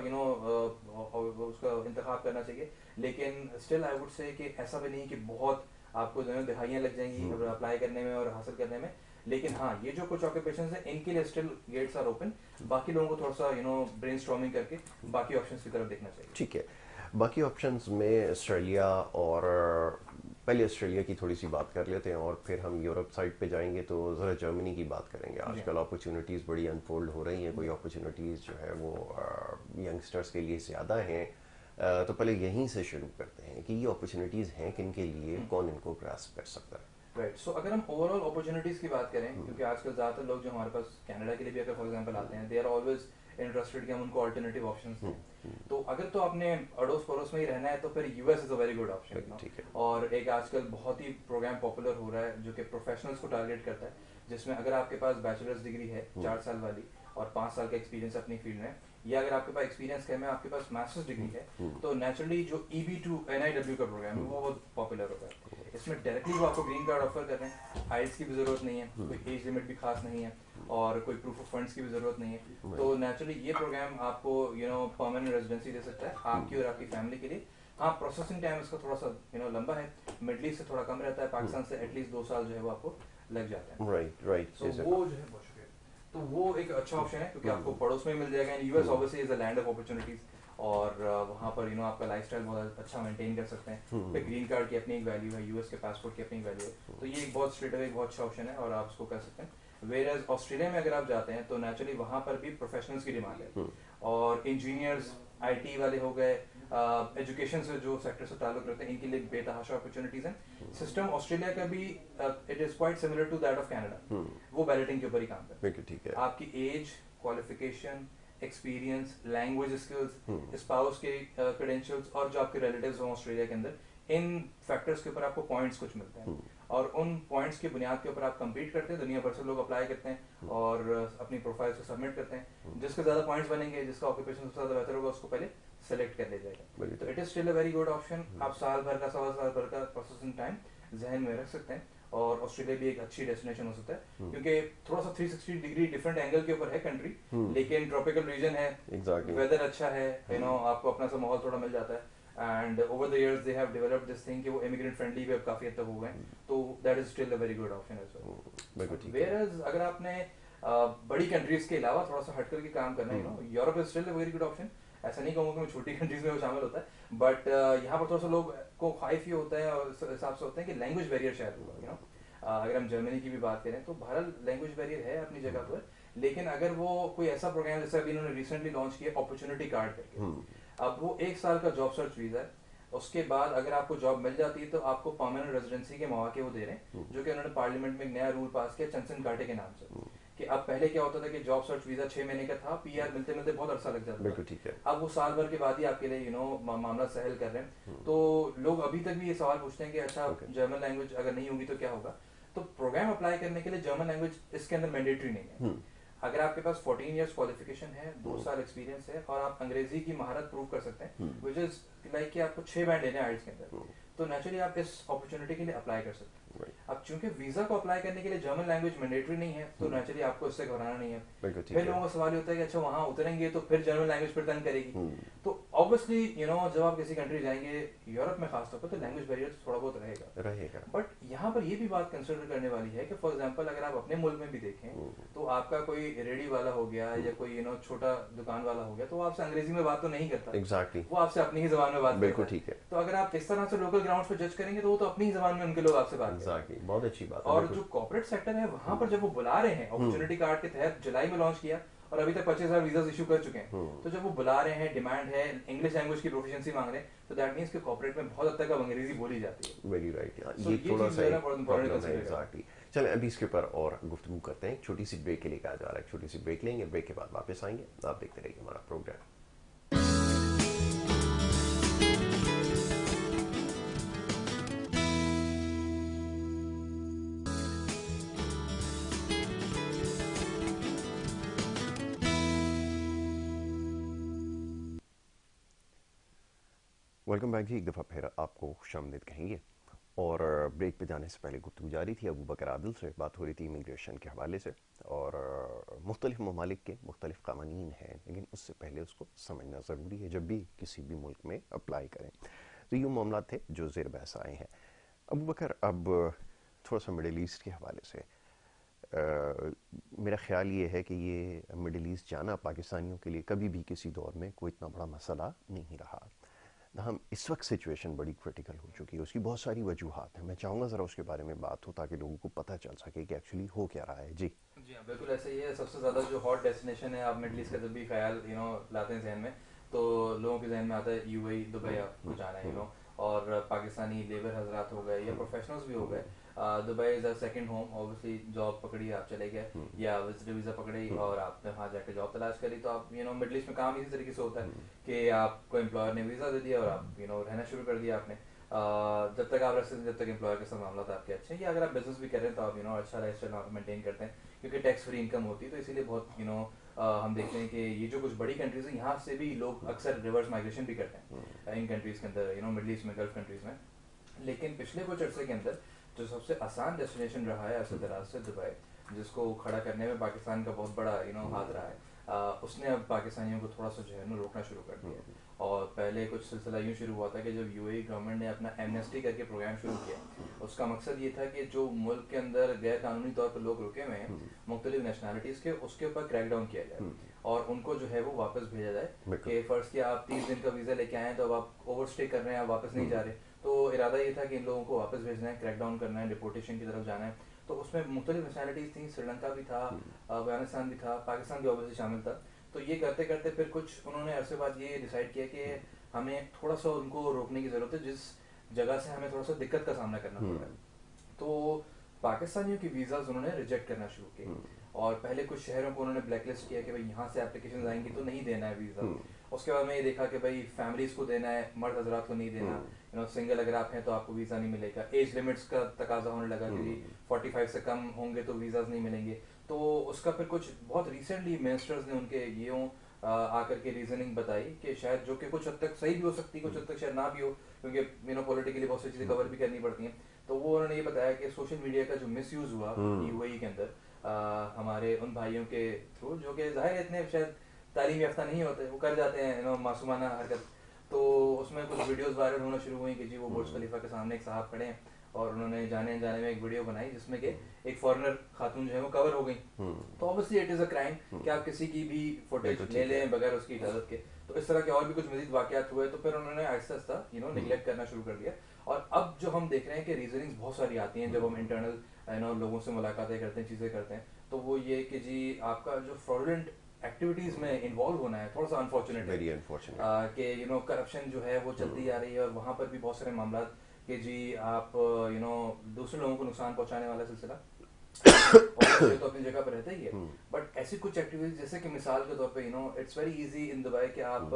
उसका इंतखाब करना चाहिए। लेकिन स्टिल आई वुड से कि ऐसा भी नहीं कि बहुत आपको जो है दिहाइयाँ लग जाएंगी अप्लाई करने में और हासिल करने में। लेकिन हाँ, ये जो कुछ ऑक्यूपेशंस हैं इनके लिए स्टिल गेट्स आर ओपन। बाकी लोगों को थोड़ा सा ब्रेनस्टॉर्मिंग करके बाकी ऑप्शंस की तरफ देखना चाहिए। ठीक है, बाकी ऑप्शंस में ऑस्ट्रेलिया, और पहले ऑस्ट्रेलिया की थोड़ी सी बात कर लेते हैं और फिर हम यूरोप साइड पे जाएंगे, तो ज़रा जर्मनी की बात करेंगे। आजकल अपॉर्चुनिटीज़ बड़ी अनफोल्ड हो रही हैं, कोई अपॉर्चुनिटीज़ जो है वो यंगस्टर्स के लिए ज़्यादा हैं। तो पहले यहीं से शुरू करते हैं कि ये अपॉर्चुनिटीज़ हैं किन के लिए, कौन इनको ग्रास्प कर सकता है। राइट, सो अगर हम ओवरऑल अपॉर्चुनिटीज़ की बात करें, क्योंकि आजकल ज़्यादातर लोग जो हमारे पास कनाडा के लिए भी अगर फॉर एग्जांपल आते हैं, दे आर ऑलवेज इंटरेस्टेड कि हम उनको अल्टरनेटिव ऑप्शंस दें। तो अगर तो आपने अड़ोस पड़ोस में ही रहना है तो फिर US is a very good option. और एक आजकल बहुत ही प्रोग्राम पॉपुलर हो रहा है जो कि प्रोफेशनल्स को टारगेट करता है, जिसमें अगर आपके पास बैचलर्स डिग्री है 4 साल वाली, और 5 साल का एक्सपीरियंस अपनी फील्ड में, या अगर आपके पास एक्सपीरियंस कम है, आपके पास मास्टर्स डिग्री है, तो नेचुरली जो EB2 NIW का प्रोग्राम है वो बहुत पॉपुलर होता है। इसमें डायरेक्टली वो आपको ग्रीन कार्ड ऑफर कर रहे हैं, आइल्स की भी ज़रूरत नहीं है, कोई एज लिमिट भी खास नहीं है, और कोई प्रूफ ऑफ फंड्स की भी ज़रूरत नहीं है। तो नेचुरली ये प्रोग्राम आपको परमानेंट रेजिडेंसी दे सकता है आपकी और आपकी फैमिली के लिए। हाँ, प्रोसेसिंग टाइम इसका थोड़ा सा लंबा है, मिडल ईस्ट से थोड़ा कम रहता है, पाकिस्तान से एटलीस्ट 2 साल जो है वो आपको लग जाता है। राइट। सो वो जो है बहुत शुक्रिया, तो वो एक अच्छा ऑप्शन है क्योंकि आपको पड़ोस में मिल जाएगा। US obviously is a land of opportunities, और वहाँ पर आपका लाइफस्टाइल बहुत अच्छा मेंटेन कर सकते हैं। फिर ग्रीन कार्ड की अपनी एक वैल्यू है, यूएस के पासपोर्ट की अपनी एक वैल्यू है, तो ये एक बहुत स्ट्रेट अवे बहुत अच्छा ऑप्शन है और आप उसको कर सकते हैं। वेयर एज ऑस्ट्रेलिया में अगर आप जाते हैं तो नेचुरली वहाँ पर भी प्रोफेशनल्स की डिमांड है, और इंजीनियर्स, IT वाले हो गए, एजुकेशन से जो सेक्टर से ताल्लुक रखते हैं, इनके लिए बेतहाशा अपॉर्चुनिटीज हैं। सिस्टम ऑस्ट्रेलिया का भी it is quite similar to that of Canada, वो बैलेटिंग के ऊपर ही काम करता है। ठीक है। आपकी age, qualification, experience, language skills, spouse के क्रेडेंशियल्स, और जो आपके रिलेटिव्स हैं ऑस्ट्रेलिया के अंदर, इन फैक्टर्स के ऊपर आपको पॉइंट्स कुछ मिलते हैं, और उन पॉइंट्स की बुनियाद के ऊपर आप कंपीट करते हैं। दुनिया भर से लोग अप्लाई करते हैं और अपनी प्रोफाइल्स को सबमिट करते हैं। जिसके ज्यादा पॉइंट्स बनेंगे, जिसका ऑक्यूपेशन सबसे ज्यादा बेहतर होगा, उसको पहले सेलेक्ट कर लिया जाएगा। तो it is still a very good option. आप साल भर का, 1.25 साल भर का प्रोसेसिंग टाइम जहन में रख सकते हैं, और ऑस्ट्रेलिया भी एक अच्छी डेस्टिनेशन हो सकता है क्योंकि थोड़ा सा 360 डिग्री डिफरेंट एंगल के ऊपर है कंट्री, लेकिन ट्रॉपिकल रीजन है, वेदर अच्छा है, आपको अपना सा माहौल थोड़ा मिल जाता है। And over the years they have developed this thing कि वो इमिग्रेंट फ्रेंडली भी अब काफी हद तक हो गए, तो that is still a very good option as well. Whereas अगर आपने बड़ी कंट्रीज के अलावा थोड़ा सा हटकर के काम करना है, Europe is still a very good option. ऐसा नहीं कहूँगा कि मैं छोटी कंट्रीज में वो शामिल होता है, बट यहाँ पर थोड़ा सा लोग को ख्वाहिश ये होता है और इस हिसाब से होता है कि लैंग्वेज बैरियर शायद होगा। अगर हम जर्मनी की भी बात करें तो भारत लैंग्वेज बैरियर है अपनी जगह पर, लेकिन अगर वो कोई ऐसा प्रोग्राम जैसे अभी इन्होंने रिसेंटली लॉन्च किया अपॉर्चुनिटी कार्ड करके, अब वो 1 साल का जॉब सर्च वीजा है, उसके बाद अगर आपको जॉब मिल जाती है तो आपको परमानेंट रेजिडेंसी के मौके वो दे रहे हैं, जो कि उन्होंने पार्लियामेंट में एक नया रूल पास किया चंसन काटे के नाम से, कि अब पहले क्या होता था कि जॉब सर्च वीजा 6 महीने का था, PR मिलते मिलते बहुत अरसा लग जाता था। ठीक है। अब वो साल भर के बाद ही आपके लिए मामला सहल कर रहे हैं। तो लोग अभी तक भी ये सवाल पूछते हैं कि अच्छा जर्मन लैंग्वेज अगर नहीं होगी तो क्या होगा। तो प्रोग्राम अप्लाई करने के लिए जर्मन लैंग्वेज इसके अंदर मैंडेटरी नहीं है। अगर आपके पास 14 इयर्स क्वालिफिकेशन है, 2 साल एक्सपीरियंस है, और आप अंग्रेजी की महारत प्रूव कर सकते हैं, विच इज लाइक कि आपको 6 बैंड लेने हैं आइल्स के अंदर, तो नेचुरली आप इस अपॉर्चुनिटी के लिए अप्लाई कर सकते हैं। अब चूंकि वीजा को अप्लाई करने के लिए जर्मन लैंग्वेज मैंडेटरी नहीं है, तो नेचुरली आपको इससे घबराना नहीं है। फिर लोगों का सवाल होता है कि अच्छा वहां उतरेंगे तो फिर जर्मन लैंग्वेज फिर तंग करेगी। तो ऑब्वियसली जब आप किसी कंट्री जाएंगे, यूरोप में खासतौर पर, तो लैंग्वेज बैरियर थोड़ा बहुत रहेगा। बट यहाँ पर ये भी बात कंसिडर करने वाली है कि फॉर एग्जाम्पल अगर आप अपने मुल्क में भी देखें तो आपका कोई रेडी वाला हो गया या कोई छोटा दुकान वाला हो गया, तो वो आपसे अंग्रेजी में बात तो नहीं करता। एग्जैक्टली। वो आपसे अपनी ही जबान में बात बिल्कुल ठीक है। तो अगर आप इस तरह से लोकल ग्राउंड पर जज करेंगे तो वो तो अपनी ही जबान में उनके लोग आपसे बात करेंगे। बहुत अच्छी बात है। और जो कॉर्पोरेट सेक्टर है वहां पर जब वो बुला रहे हैं, अपॉर्चुनिटी कार्ड के तहत जुलाई में लॉन्च किया और अभी तक 25,000 वीजा इशू कर चुके हैं, तो जब वो बुला रहे हैं, डिमांड है, इंग्लिश लैंग्वेज की प्रोफिशिएंसी मांग रहे हैं, तो दैट मींस कि कॉर्पोरेट में बहुत हद तक अब अंग्रेजी बोली जाती है। Very right. ये थोड़ा सा प्रॉब्लम है। एग्जैक्टली। चलें अभी इसके ऊपर और गुफ्तगू करते हैं। छोटी सी ब्रेक के लिए कहा जा रहा है, छोटी सी ब्रेक लेंगे, ब्रेक के बाद वापस आएंगे। आप देखते रहिए हमारा प्रोग्राम। वेलकम बैक जी। एक दफ़ा फिर आपको खुशामदीद कहेंगे। और ब्रेक पे जाने से पहले गुफ्तगू जारी थी अबू बकर आदिल से, बात हो रही थी इमिग्रेशन के हवाले से, और मुख्तलिफ ममालिक के मुख्तलिफ कानून हैं, लेकिन उससे पहले उसको समझना ज़रूरी है जब भी किसी भी मुल्क में अप्लाई करें। तो ये मामला थे जो ज़ेर बहस आए हैं। अबू बकर, अब थोड़ा सा मिडिल ईस्ट के हवाले से मेरा ख्याल ये है कि ये मिडिल ईस्ट जाना पाकिस्तानियों के लिए कभी भी किसी दौर में कोई इतना बड़ा मसला नहीं रहा। हम इस वक्त सिचुएशन बड़ी क्रिटिकल हो चुकी है, उसकी बहुत सारी वजूहात हैं। मैं चाहूँगा ज़रा उसके बारे में बात हो ताकि लोगों को पता चल सके कि एक्चुअली हो क्या रहा है। जी हाँ, बिल्कुल ऐसे ही है। सबसे ज़्यादा जो हॉट डेस्टिनेशन है, आप मिडल ईस्ट का जब भी ख्याल लाते हैं जहन में, तो लोगों के जहन में आता है UAE, दुबई आपको जाना है, और पाकिस्तानी लेबर हजरात हो गए या प्रोफेशनल्स भी हो गए। Dubai is a second home. Obviously job पकड़ी, आप चले गए, या विजिटर वीज़ा पकड़ी और आपने वहाँ जाकर जॉब तलाश करी, तो आप मिडल ईस्ट में काम इसी तरीके से होता है कि आपको एम्प्लॉयर ने वीज़ा दे दिया और आप रहना शुरू कर दिया आपने। जब तक आप रखते जब तक एम्प्लॉयर के साथ मामला आपके अच्छे हैं, या अगर आप बिजनेस भी कर रहे हैं तो आप अच्छा लाइफ स्टाइल मेंटेन करते हैं, क्योंकि टैक्स फ्री इनकम होती है, तो इसीलिए बहुत हम देखते हैं कि ये जो कुछ बड़ी कंट्रीज हैं यहाँ से भी लोग अक्सर रिवर्स माइग्रेशन भी करते हैं इन कंट्रीज के अंदर, मिडल ईस्ट में, गल्फ कंट्रीज में। लेकिन पिछले कुछ अर्से के अंदर जो सबसे आसान डेस्टिनेशन रहा है ऐसे दराज से दुबई, जिसको खड़ा करने में पाकिस्तान का बहुत बड़ा हाथ रहा है, उसने अब पाकिस्तानियों को थोड़ा सा जो है रोकना शुरू कर दिया। और पहले कुछ सिलसिला यूँ शुरू हुआ था कि जब यूएई गवर्नमेंट ने अपना एमनेस्टी करके प्रोग्राम शुरू किया, उसका मकसद ये था कि जो मुल्क के अंदर गैर कानूनी तौर पर लोग रुके हुए हैं मुख्तलिफ नेशनैलिटीज़ के, उसके ऊपर क्रैकडाउन किया जाए और उनको जो है वो वापस भेजा जाए। कि फर्स्ट कि आप 30 दिन का वीज़ा लेके आए हैं तो अब आप ओवर स्टे कर रहे हैं, आप वापस नहीं जा रहे, तो इरादा ये था कि इन लोगों को वापस भेजना है, क्रैकडाउन करना है, डिपोर्टेशन की तरफ जाना है। तो उसमें मुख्तलिफ नेशनैलिटीज़ थी, श्रीलंका भी था, अफगानिस्तान भी था, पाकिस्तान भी ऑब्वियसली शामिल था। तो ये करते करते फिर कुछ उन्होंने अरसे बाद ये डिसाइड किया कि हमें थोड़ा सा उनको रोकने की ज़रूरत है, जिस जगह से हमें थोड़ा सा दिक्कत का सामना करना पड़ रहा है। तो पाकिस्तानियों के वीज़ाज उन्होंने रिजेक्ट करना शुरू किए और पहले कुछ शहरों को उन्होंने ब्लैकलिस्ट किया कि भाई यहाँ से एप्लीकेशन आएंगी तो नहीं देना है वीज़ा। उसके बाद में ये देखा कि भाई फैमिलीज को देना है, मर्द हजरात को नहीं देना, सिंगल अगर आप हैं तो आपको वीज़ा नहीं मिलेगा। एज लिमिट्स का तकाजा होने लगा कि 45 से कम होंगे तो वीज़ाज नहीं मिलेंगे। तो उसका फिर कुछ बहुत रिसेंटली मिनिस्टर्स ने उनके ये आकर के रीजनिंग बताई कि शायद, जो कि कुछ हद तक सही भी हो सकती है, कुछ हद तक शायद ना भी हो, क्योंकि पॉलिटिकली बहुत सी चीज़ें कवर भी करनी पड़ती हैं। तो वो उन्होंने ये बताया कि सोशल मीडिया का जो मिसयूज़ हुआ यूएई के अंदर हमारे उन भाइयों के थ्रू, जो कि जाहिर इतने शायद तालीम याफ्ता नहीं होते, वो कर जाते हैं मासूमाना हरकत। तो उसमें कुछ वीडियोस वायरल होना शुरू हुई कि जी वो बुर्ज खलीफा के सामने एक साहब खड़े हैं और उन्होंने जाने अनजाने में एक वीडियो बनाई जिसमें कि एक फॉरेनर खातून जो है वो कवर हो गई। तो obviously it is a crime कि आप किसी की भी फुटेज ले लें बगैर उसकी इजाज़त के। तो इस तरह के और भी कुछ मजीद वाक़यात हुए, तो फिर उन्होंने आहिस्ता आहिस्ता निगलेक्ट करना शुरू कर दिया। और अब जो हम देख रहे हैं कि रीजनिंग्स बहुत सारी आती हैं जब हम इंटरनल लोगों से मुलाकातें करते हैं, चीज़ें करते हैं, तो वो ये कि जी आपका जो फ्रॉडुलेंट एक्टिविटीज में इन्वॉल्व होना है थोड़ा सा अनफॉर्चुनेट है, वेरी अनफॉर्चुनेट कि करप्शन जो है वो चलती आ रही है और वहाँ पर भी बहुत सारे मामला कि जी आप दूसरे लोगों को नुकसान पहुंचाने वाला सिलसिला और तो अपनी जगह पर रहता ही है। बट ऐसी कुछ एक्टिविटीज जैसे कि मिसाल के तौर पे it's very easy in Dubai कि आप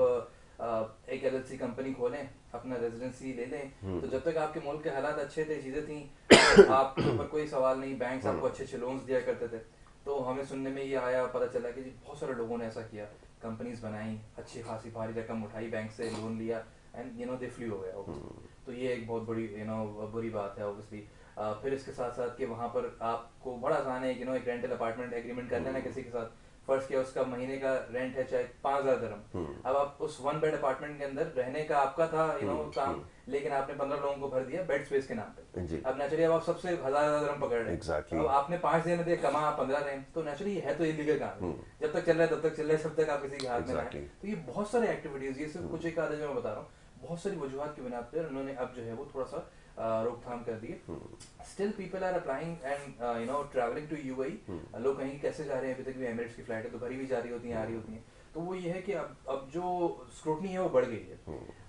एक एलएलसी कंपनी खोलें, अपना रेजिडेंसी ले लें, तो जब तक आपके मुल्क के हालात अच्छे थे, चीज़ें थी, तो आपके ऊपर कोई सवाल नहीं, बैंक आपको अच्छे अच्छे लोन्स दिया करते थे। तो हमें सुनने में ये आया, पता चला कि जी बहुत सारे लोगों ने ऐसा किया, कंपनीज बनाई, अच्छी खासी भारी रकम उठाई, बैंक से लोन लिया एंड दे फ्ली हो गया। तो ये एक बहुत बड़ी बुरी बात है ऑब्वियसली। फिर इसके साथ साथ कि वहाँ पर आपको बड़ा आसान है एक रेंटल अपार्टमेंट एग्रीमेंट कर लेना किसी के साथ। फर्स्ट किया उसका महीने का रेंट है चाहे 5,000 दिरहम, अब आप उस 1 बेड अपार्टमेंट के अंदर रहने का आपका था काम, लेकिन आपने 15 लोगों को भर दिया बेड स्पेस के नाम पे। अब नेचुरली अब आप सबसे 1,000 दिरहम पकड़ रहे हैं। अब आपने 5 दिन में कमा 15 रहे, तो नेचुरली है तो इलीगल काम है। जब तक चल रहा है तब तक चल रहा है, जब तक आप किसी के हाथ में ना है। तो ये बहुत सारे एक्टिविटीज, ये सिर्फ कुछ एक आधे जो मैं बता रहा हूँ, बहुत सारी वजूहत की बिना पर उन्होंने अब जो है वो थोड़ा सा रोकथाम कर दिए। Still people are applying and travelling to UAE. लोग कहीं कैसे जा रहे हैं, अभी तक भी एमिरेट्स की फ्लाइटें तो भरी भी जा रही होती हैं, आ रही होती हैं। तो वो ये है कि अब जो स्क्रूटनी है वो बढ़ गई है।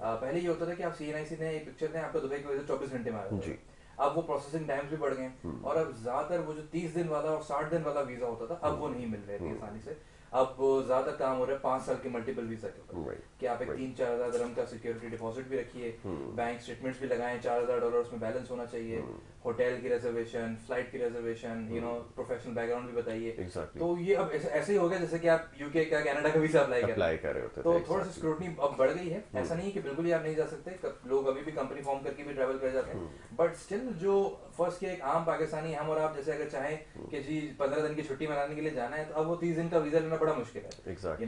पहले ये होता था कि आप CNIC ने एक पिक्चर दें, आपको दुबई की वजह 24 घंटे में आ जाता था। अब वो प्रोसेसिंग टाइम्स भी बढ़ गए और अब ज्यादातर वो जो 30 दिन वाला और 60 दिन वाला वीजा होता था, अब वो नहीं मिल रहे थे आसानी से। अब ज्यादा काम हो रहा है 5 साल के मल्टीपल वीजा के ऊपर, कि आप एक 3-4 हज़ार दिरहम का सिक्योरिटी डिपॉजिट भी रखिए, बैंक स्टेटमेंट्स भी लगाएं, $4,000 उसमें बैलेंस होना चाहिए, होटल की रिजर्वेशन, फ्लाइट की रिजर्वेशन, प्रोफेशनल बैकग्राउंड भी बताइए। तो ये अब ऐसे ही हो गया जैसे कि आप यूके का कनाडा का वीजा अप्लाई कर रहे होते। तो थोड़ा सा स्क्रूटनी अब बढ़ गई है। ऐसा नहीं है कि बिल्कुल ही आप नहीं जा सकते, लोग अभी भी कंपनी फॉर्म करके भी ट्रैवल कर जाते हैं। बट स्टिल जो फर्स्ट के एक आम पाकिस्तानी हम और आप जैसे अगर चाहें कि जी 15 दिन की छुट्टी मनाने के लिए जाना है, तो अब वो 30 दिन का वीजा लेना बड़ा मुश्किल है,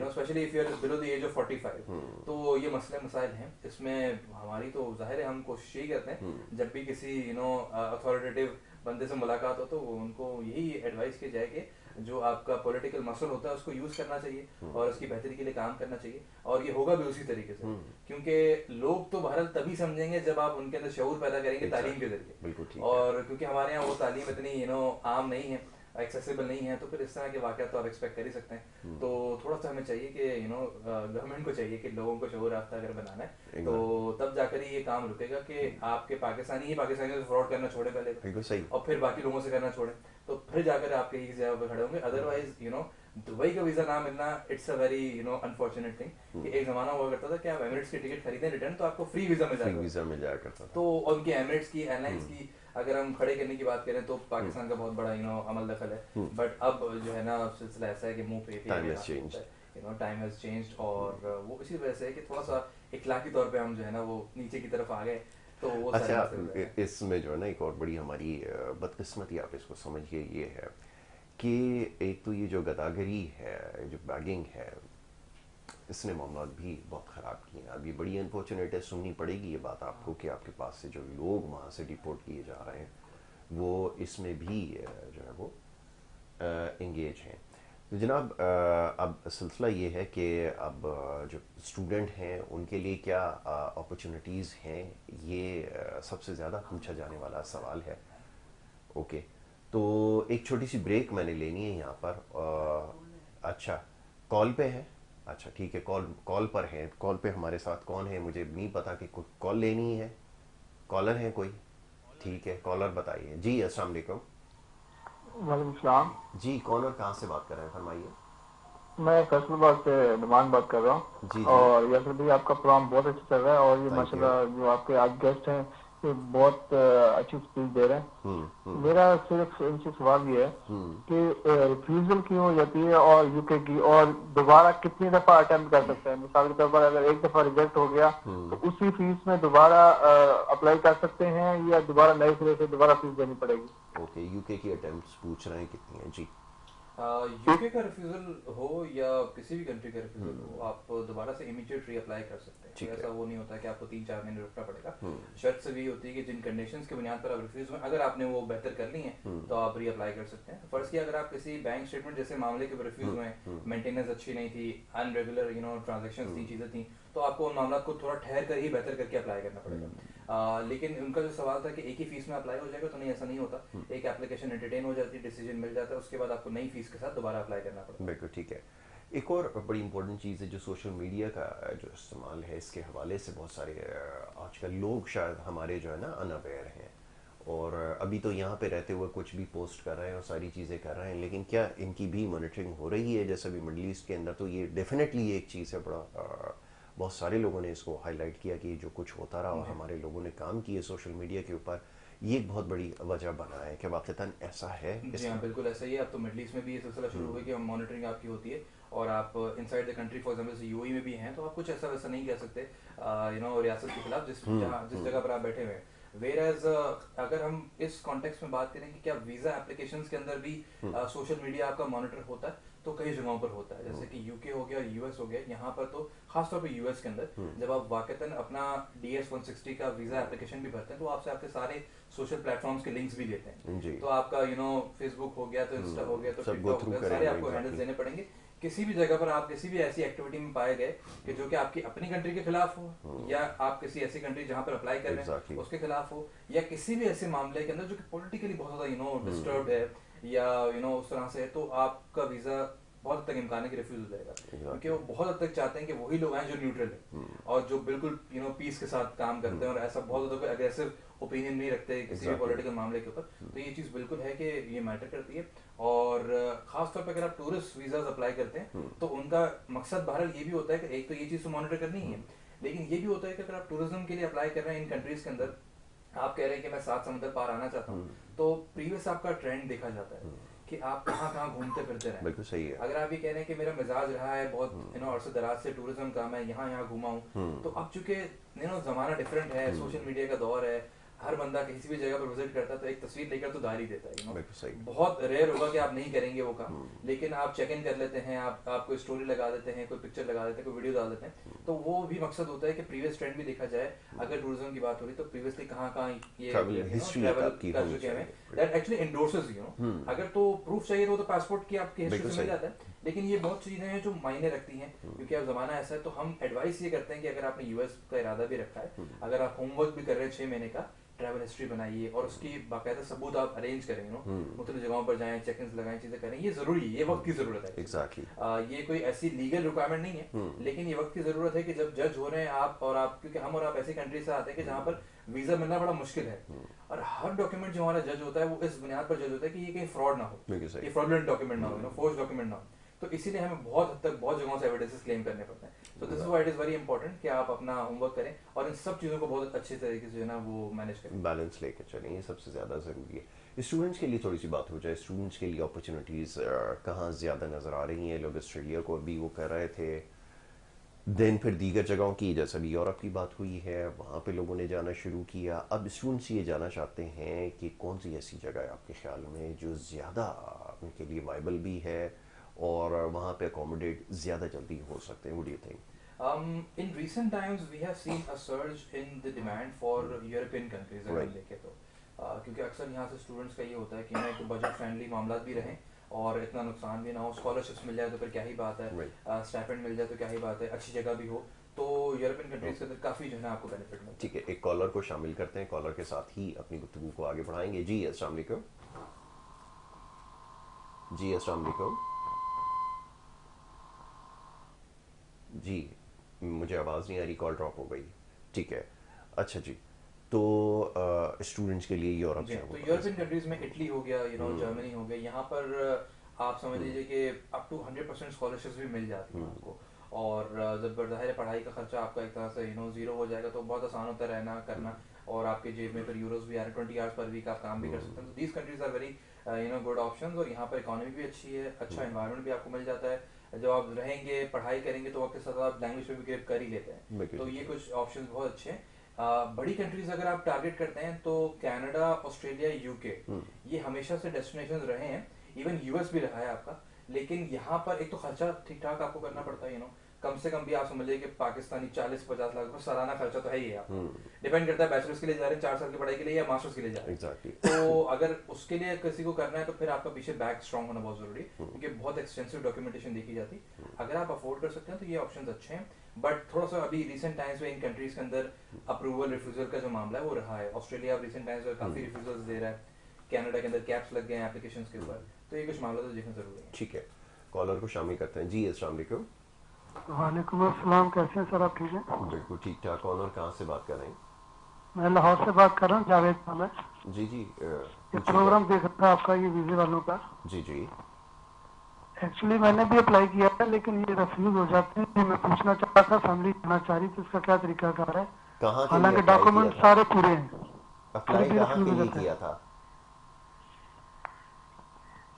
specially if you are below the age of 45। तो ये मसले मसाइल हैं इसमें। हमारी तो जाहिर है हम कोशिश यही करते हैं जब भी किसी अथॉरिटेटिव बंदे से मुलाकात हो तो उनको यही एडवाइस की जाए कि जो आपका पॉलिटिकल मसल होता है उसको यूज करना चाहिए और उसकी बेहतरी के लिए काम करना चाहिए, और ये होगा भी उसी तरीके से। क्योंकि लोग तो बहरहाल तभी समझेंगे जब आप उनके अंदर शऊर पैदा करेंगे तालीम के जरिए, और क्योंकि हमारे यहाँ वो तालीम इतनी आम नहीं है, एक्सेसिबल नहीं है, तो फिर इस तरह के वाक़यात तो आप एक्सपेक्ट कर ही सकते हैं। तो थोड़ा सा हमें चाहिए कि गवर्नमेंट को चाहिए कि लोगों को शऊर याफ्ता अगर बनाना है तो तब जाकर ही ये काम रुकेगा कि आपके पाकिस्तानी ही पाकिस्तानियों से फ्रॉड करना छोड़े पहले, और फिर बाकी लोगों से करना छोड़े, तो फिर जाकर आपके ही जगह पर खड़े होंगे। अदरवाइज दुबई का वीजा ना मिलना, it's a very unfortunate thing कि एक जमाना हुआ करता था कि आप एमिरेट्स की टिकट खरीदें रिटर्न तो आपको फ्री वीजा मिल जाया करता था। तो उनकी एमिरेट्स की एयरलाइंस की अगर हम खड़े करने की बात करें तो पाकिस्तान का बहुत बड़ा अमल दखल है, बट अब जो है ना सिलसिला ऐसा है कि मुंह पे टाइम हैज चेंज्ड, और वो इसी वजह से है कि थोड़ा सा इखलाकी तौर पे हम जो है ना वो नीचे की तरफ आ गए। तो वो अच्छा, इसमें जो है ना एक और बड़ी हमारी बदकिस्मती आप इसको समझिए ये है कि एक तो ये जो गदागरी है, जो बैगिंग है, इसने मामला भी बहुत ख़राब किए हैं। अभी बड़ी अनफॉर्चुनेट है, सुननी पड़ेगी ये बात आपको कि आपके पास से जो लोग वहाँ से डिपोर्ट किए जा रहे हैं वो इसमें भी जो है वो इंगेज हैं। तो जनाब, अब सिलसिला ये है कि अब जो स्टूडेंट हैं उनके लिए क्या अपॉर्चुनिटीज़ हैं, ये सबसे ज़्यादा पूछा जाने वाला सवाल है। ओके, तो एक छोटी सी ब्रेक मैंने लेनी है यहाँ पर। अच्छा, कॉल पे है? अच्छा ठीक है, कॉल पर है। कॉल पे हमारे साथ कौन है मुझे नहीं पता कि कॉल लेनी है। कॉलर है कोई? ठीक है, कॉलर बताइए जी। अस्सलाम वालेकुम। वालेकुम सलाम जी, कौन और कहाँ से बात कर रहे हैं, फरमाइए। मैं फैसलाबाद से नुमान बात कर रहा हूँ। जी जी, और यासर भाई आपका प्रोग्राम बहुत अच्छा चल रहा है और ये थैंक यू। माशाल्लाह जो आपके आज गेस्ट हैं ये बहुत अच्छी स्पीच दे रहे हैं। हम्म। मेरा सिर्फ इनसे सवाल ये है हम्म। कि रिफ्यूजल क्यों हो जाती है और यूके की, और दोबारा कितनी दफा अटेम्प्ट कर सकते हैं? मिसाल के तौर पर अगर एक दफा रिजेक्ट हो गया तो उसी फीस में दोबारा अप्लाई कर सकते हैं या दोबारा नए सिरे से दोबारा फीस देनी पड़ेगी? ओके, यूके की अटेम्प्ट्स पूछ रहे हैं कितनी है जी। यूके का रिफ्यूजल हो या किसी भी कंट्री का रिफ्यूजल हो, आप दोबारा से इमीडिएट री अप्लाई कर सकते हैं। ठीक तो है। ऐसा वो नहीं होता कि आपको 3-4 महीने रुकना पड़ेगा। शर्त सिर्फ ये होती है कि जिन कंडीशंस के बुनियाद पर आप रिफ्यूज हुए, अगर आपने वो बेहतर कर ली हैं तो आप री अप्लाई कर सकते हैं। फर्स्ट की अगर आप किसी बैंक स्टेटमेंट जैसे मामले के रिफ्यूज हुए, मेंटेनेंस अच्छी नहीं थी, अनरेगुलर ट्रांजेक्शन थी, चीजें थी, तो आपको उन मामलों को थोड़ा ठहर कर ही बेहतर करके अप्लाई करना पड़ेगा। लेकिन उनका जो सवाल था कि एक ही फीस में अप्लाई हो जाएगा, तो नहीं, ऐसा नहीं होता। एक एप्लीकेशन एंटरटेन हो जाती है, डिसीजन मिल जाता है, उसके बाद आपको नई फीस के साथ दोबारा अप्लाई करना पड़ता है। बिल्कुल ठीक है। एक और बड़ी इंपॉर्टेंट चीज़ है जो सोशल मीडिया का जो इस्तेमाल है, इसके हवाले से बहुत सारे आजकल लोग शायद हमारे जो है ना अनअवेयर हैं और अभी तो यहाँ पे रहते हुए कुछ भी पोस्ट कर रहे हैं और सारी चीज़ें कर रहे हैं, लेकिन क्या इनकी भी मॉनिटरिंग हो रही है? जैसे अभी मिडल ईस्ट के अंदर तो ये डेफिनेटली एक चीज़ है, बड़ा बहुत सारे लोगों ने इसको हाईलाइट किया कि जो कुछ होता रहा और हमारे लोगों ने काम किए सोशल मीडिया के ऊपर, ये एक बहुत बड़ी वजह बना है कि वाक़तन ऐसा है। जी हाँ, बिल्कुल ऐसा ही है। अब तो मिडल ईस्ट में भी ये सिलसिला शुरू हुआ कि मॉनिटरिंग आपकी होती है और आप inside the country, for example UAE में भी हैं, तो आप कुछ ऐसा वैसा नहीं कह सकते रियासत के खिलाफ जिस जगह पर आप बैठे हुए हैं। वेयरएज अगर हम इस कॉन्टेक्स्ट में बात करें कि क्या वीजा एप्लीकेशंस के अंदर भी सोशल मीडिया आपका मॉनिटर होता है, तो कई जगहों पर होता है। जैसे कि यूके हो गया, यूएस हो गया, यहाँ पर तो खासतौर पर यूएस के अंदर जब आप वाकतन अपना DS-160 का वीजा एप्लीकेशन भी भरते हैं तो आपसे आपके सारे सोशल प्लेटफॉर्म्स के लिंक्स भी देते हैं। तो आपका फेसबुक हो गया, तो इंस्टा हो गया, तो टिकटॉक हो गया, सारे आपको हैंडल्स देने पड़ेंगे। किसी भी जगह पर आप किसी भी ऐसी एक्टिविटी में पाए गए कि जो कि आपकी अपनी कंट्री के खिलाफ हो, या आप किसी ऐसी कंट्री जहां पर अप्लाई कर रहे हैं उसके खिलाफ हो, या किसी भी ऐसे मामले के अंदर जो कि पॉलिटिकली बहुत ज्यादा डिस्टर्ब है या उस तरह से है, तो आपका वीजा बहुत हद तक इम्कान है कि रिफ्यूज हो जाएगा। क्योंकि वो बहुत हद तक चाहते हैं कि वही लोग आए जो न्यूट्रल है और जो बिल्कुल पीस के साथ काम करते हैं और ऐसा बहुत ज्यादा अग्रेसिव ओपिनियन नहीं रखते किसी भी पॉलिटिकल मामले के ऊपर। तो ये चीज बिल्कुल है कि ये मैटर करती है। और खास तौर पर अगर आप टूरिस्ट वीजाज अप्लाई करते हैं तो उनका मकसद बहरहाल ये भी होता है कि एक तो ये चीज तो मॉनिटर करनी ही है, लेकिन ये भी होता है कि अगर आप टूरिज्म के लिए अप्लाई कर रहे हैं इन कंट्रीज के अंदर, आप कह रहे हैं कि मैं 7 समुद्र पार आना चाहता हूँ, तो प्रीवियस आपका ट्रेंड देखा जाता है कि आप कहाँ कहाँ घूमते फिरते रहे। बिल्कुल सही है। अगर आप ये कह रहे हैं कि मेरा मिजाज रहा है बहुत अरसे दराज से टूरिज्म का, मैं यहाँ यहाँ घूमा हूँ, तो अब चूंकि जमाना डिफरेंट है, सोशल मीडिया का दौर है, हर बंदा किसी भी जगह पर विजिट करता है तो एक तस्वीर लेकर तो दार ही देता है। बहुत रेयर होगा कि आप नहीं करेंगे वो काम, लेकिन आप चेक इन कर लेते हैं, आप कोई स्टोरी लगा देते हैं, कोई पिक्चर लगा देते हैं, कोई वीडियो डाल देते हैं। तो वो भी मकसद होता है कि प्रीवियस ट्रेंड भी देखा जाए। अगर टूरिज्म की बात हो रही तो प्रीवियसली कहाँ कहाँ ये ट्रैवल कर चुके हैं, दैट एक्चुअली एंडोर्सेस अगर तो प्रूफ चाहिए तो पासपोर्ट की आपकी हिस्ट्री से मिल जाता है। लेकिन ये बहुत चीजें हैं जो मायने रखती हैं, क्योंकि अब जमाना ऐसा है। तो हम एडवाइस ये करते हैं कि अगर आपने यूएस का इरादा भी रखा है, अगर आप होमवर्क भी कर रहे हैं 6 महीने का, ट्रैवल हिस्ट्री बनाइए और उसकी बाकायदा सबूत आप अरेंज करें, मुख्तलिफ जगहों पर जाएं, चेक इन लगाएं, चीजें करें। ये जरूरी है, ये वक्त की जरूरत है। एग्जैक्टली ये कोई ऐसी लीगल रिक्वायरमेंट नहीं है, लेकिन ये वक्त की जरूरत है कि जब जज हो रहे हैं आप और आप, क्योंकि हम और आप ऐसी कंट्री से आते हैं कि जहाँ पर वीजा मिलना बड़ा मुश्किल है, और हर डॉक्यूमेंट जो हमारा जज होता है वो इस बुनियाद पर जज होता है कि ये कहीं फ्रॉड ना हो, ये फ्रॉडुलेंट डॉक्यूमेंट ना हो, फोर्ज डॉक्यूमेंट ना हो। तो इसीलिए हमें बहुत हद तक बहुत जगहों से एविडेंसेस क्लेम करने पड़ते हैं। So this is why it is very important कि आप अपना होमवर्क करें और इन सब चीज़ों को बहुत अच्छे तरीके से जो है ना वो मैनेज करें, बैलेंस लेके चलें, ये सबसे ज़्यादा ज़रूरी है। स्टूडेंट्स के लिए थोड़ी सी बात हो जाए, स्टूडेंट्स के लिए अपॉर्चुनिटीज़ कहाँ ज़्यादा नज़र आ रही हैं? लोग ऑस्ट्रेलिया को अभी वो कर रहे थे, देन फिर दीगर जगहों की, जैसे अभी यूरोप की बात हुई है, वहाँ पे लोगों ने जाना शुरू किया। अब स्टूडेंट्स ये जाना चाहते हैं कि कौन सी ऐसी जगह है आपके ख्याल में जो ज़्यादा उनके लिए वाइबल भी है और वहाँ पे अकोमोडेट ज़्यादा जल्दी हो सकते हैं? What do you think? In recent times we have seen a surge in the demand for European countries अगर हम Right. देखें तो क्योंकि अक्सर यहाँ से स्टूडेंट्स का ये होता है कि ना एक तो बजट फ्रेंडली मामला भी रहें और इतना नुकसान भी ना हो, स्कॉलरशिप्स मिल जाए तो फिर क्या ही बात है, Right. स्टाइपेंड मिल जाए तो क्या ही बात है, अच्छी जगह भी हो, तो यूरोपियन कंट्रीज के अंदर काफ़ी जो है ना आपको बेनिफिट मिलता है। ठीक है, एक कॉलर को शामिल करते हैं, कॉलर के साथ ही अपनी गुफ्तगू को आगे बढ़ाएंगे। जी अस्सलाम वालेकुम। जी अस्सलाम वालेकुम। जी, मुझे आवाज़ नहीं आ रही, कॉल ड्रॉप हो गई। ठीक है, अच्छा जी, तो स्टूडेंट्स के लिए यूरोप जी, है तो वो यूरोपियन कंट्रीज में इटली हो गया, जर्मनी हो गया, यहाँ पर आप समझ लीजिए कि अप टू 100% स्कॉलरशिप्स भी मिल जाती हैं आपको। और जब ज़ाहिर है पढ़ाई का खर्चा आपका एक तरह से ज़ीरो हो जाएगा तो बहुत आसान होता है रहना करना, और आपके जेब में फिर यूरोस भी आ रहे हैं, 20 आवर्स पर वीक आप काम भी कर सकते हैं। तो these countries are very good options, और यहाँ पर इकोनॉमी भी अच्छी है, अच्छा एनवायरनमेंट भी आपको मिल जाता है। जब आप रहेंगे पढ़ाई करेंगे तो वक्त के साथ आप लैंग्वेज पे भी ग्रेप कर ही लेते हैं, तो ये कुछ ऑप्शंस बहुत अच्छे हैं। बड़ी कंट्रीज अगर आप टारगेट करते हैं तो कनाडा, ऑस्ट्रेलिया, यूके, ये हमेशा से डेस्टिनेशन रहे हैं, इवन यूएस भी रहा है आपका। लेकिन यहाँ पर एक तो खर्चा ठीक ठाक आपको करना पड़ता है, कम से कम भी आप समझ लीजिए कि पाकिस्तानी 40-50 लाख रुपए सालाना खर्चा तो है ही है आपका। डिपेंड करता है बैचलर्स के लिए जा रहे हैं 4 साल की पढ़ाई के लिए या मास्टर्स के लिए जा रहे हैं। एग्जैक्टली। तो अगर उसके लिए किसी को करना है तो फिर आपका पीछे बैक स्ट्रांग होना बहुत जरूरी है, क्योंकि बहुत एक्सटेंसिव डॉक्यूमेंटेशन देखी जाती है। अगर आप अफोर्ड कर सकते हैं तो ये ऑप्शंस अच्छे हैं, बट थोड़ा सा अभी रिसेंट टाइम्स में इन कंट्रीज के अंदर अप्रूवल रिफ्यूजल का जो मामला है वो रहा है। ऑस्ट्रेलिया अब रिसेंट टाइम्स में काफी रिफ्यूजल्स दे रहा है, कनाडा के अंदर कैप्स लग गए हैं एप्लीकेशंस के ऊपर, तो ये कुछ मामला तो देखना जरूरी है। ठीक है, कॉलर को शामिल करते हैं। जी अस्सलाम वालेकुम। वालेकुम अस्सलाम, कैसे हैं सर आप? ठीक है, बिल्कुल ठीक ठाक। कॉलर कहाँ से बात कर रहे हैं? मैं लाहौर से बात कर रहा हूँ, जावेद नाम है। जी जी, ये प्रोग्राम देख रहा था आपका, ये वीजे वालों का। जी जी। एक्चुअली मैंने भी अप्लाई किया था लेकिन ये रिफ्यूज हो जाते हैं। मैं पूछना चाहता था, फैमिली जाना चाह रही थी, इसका क्या तरीका कार है? कहाँ के लिए हालांकि अप्लाई डॉक्यूमेंट किया था? सारे पूरे हैं, फिर अप्लाई भी कहाँ रिफ्यूज के हो लिए जाता है। किया था?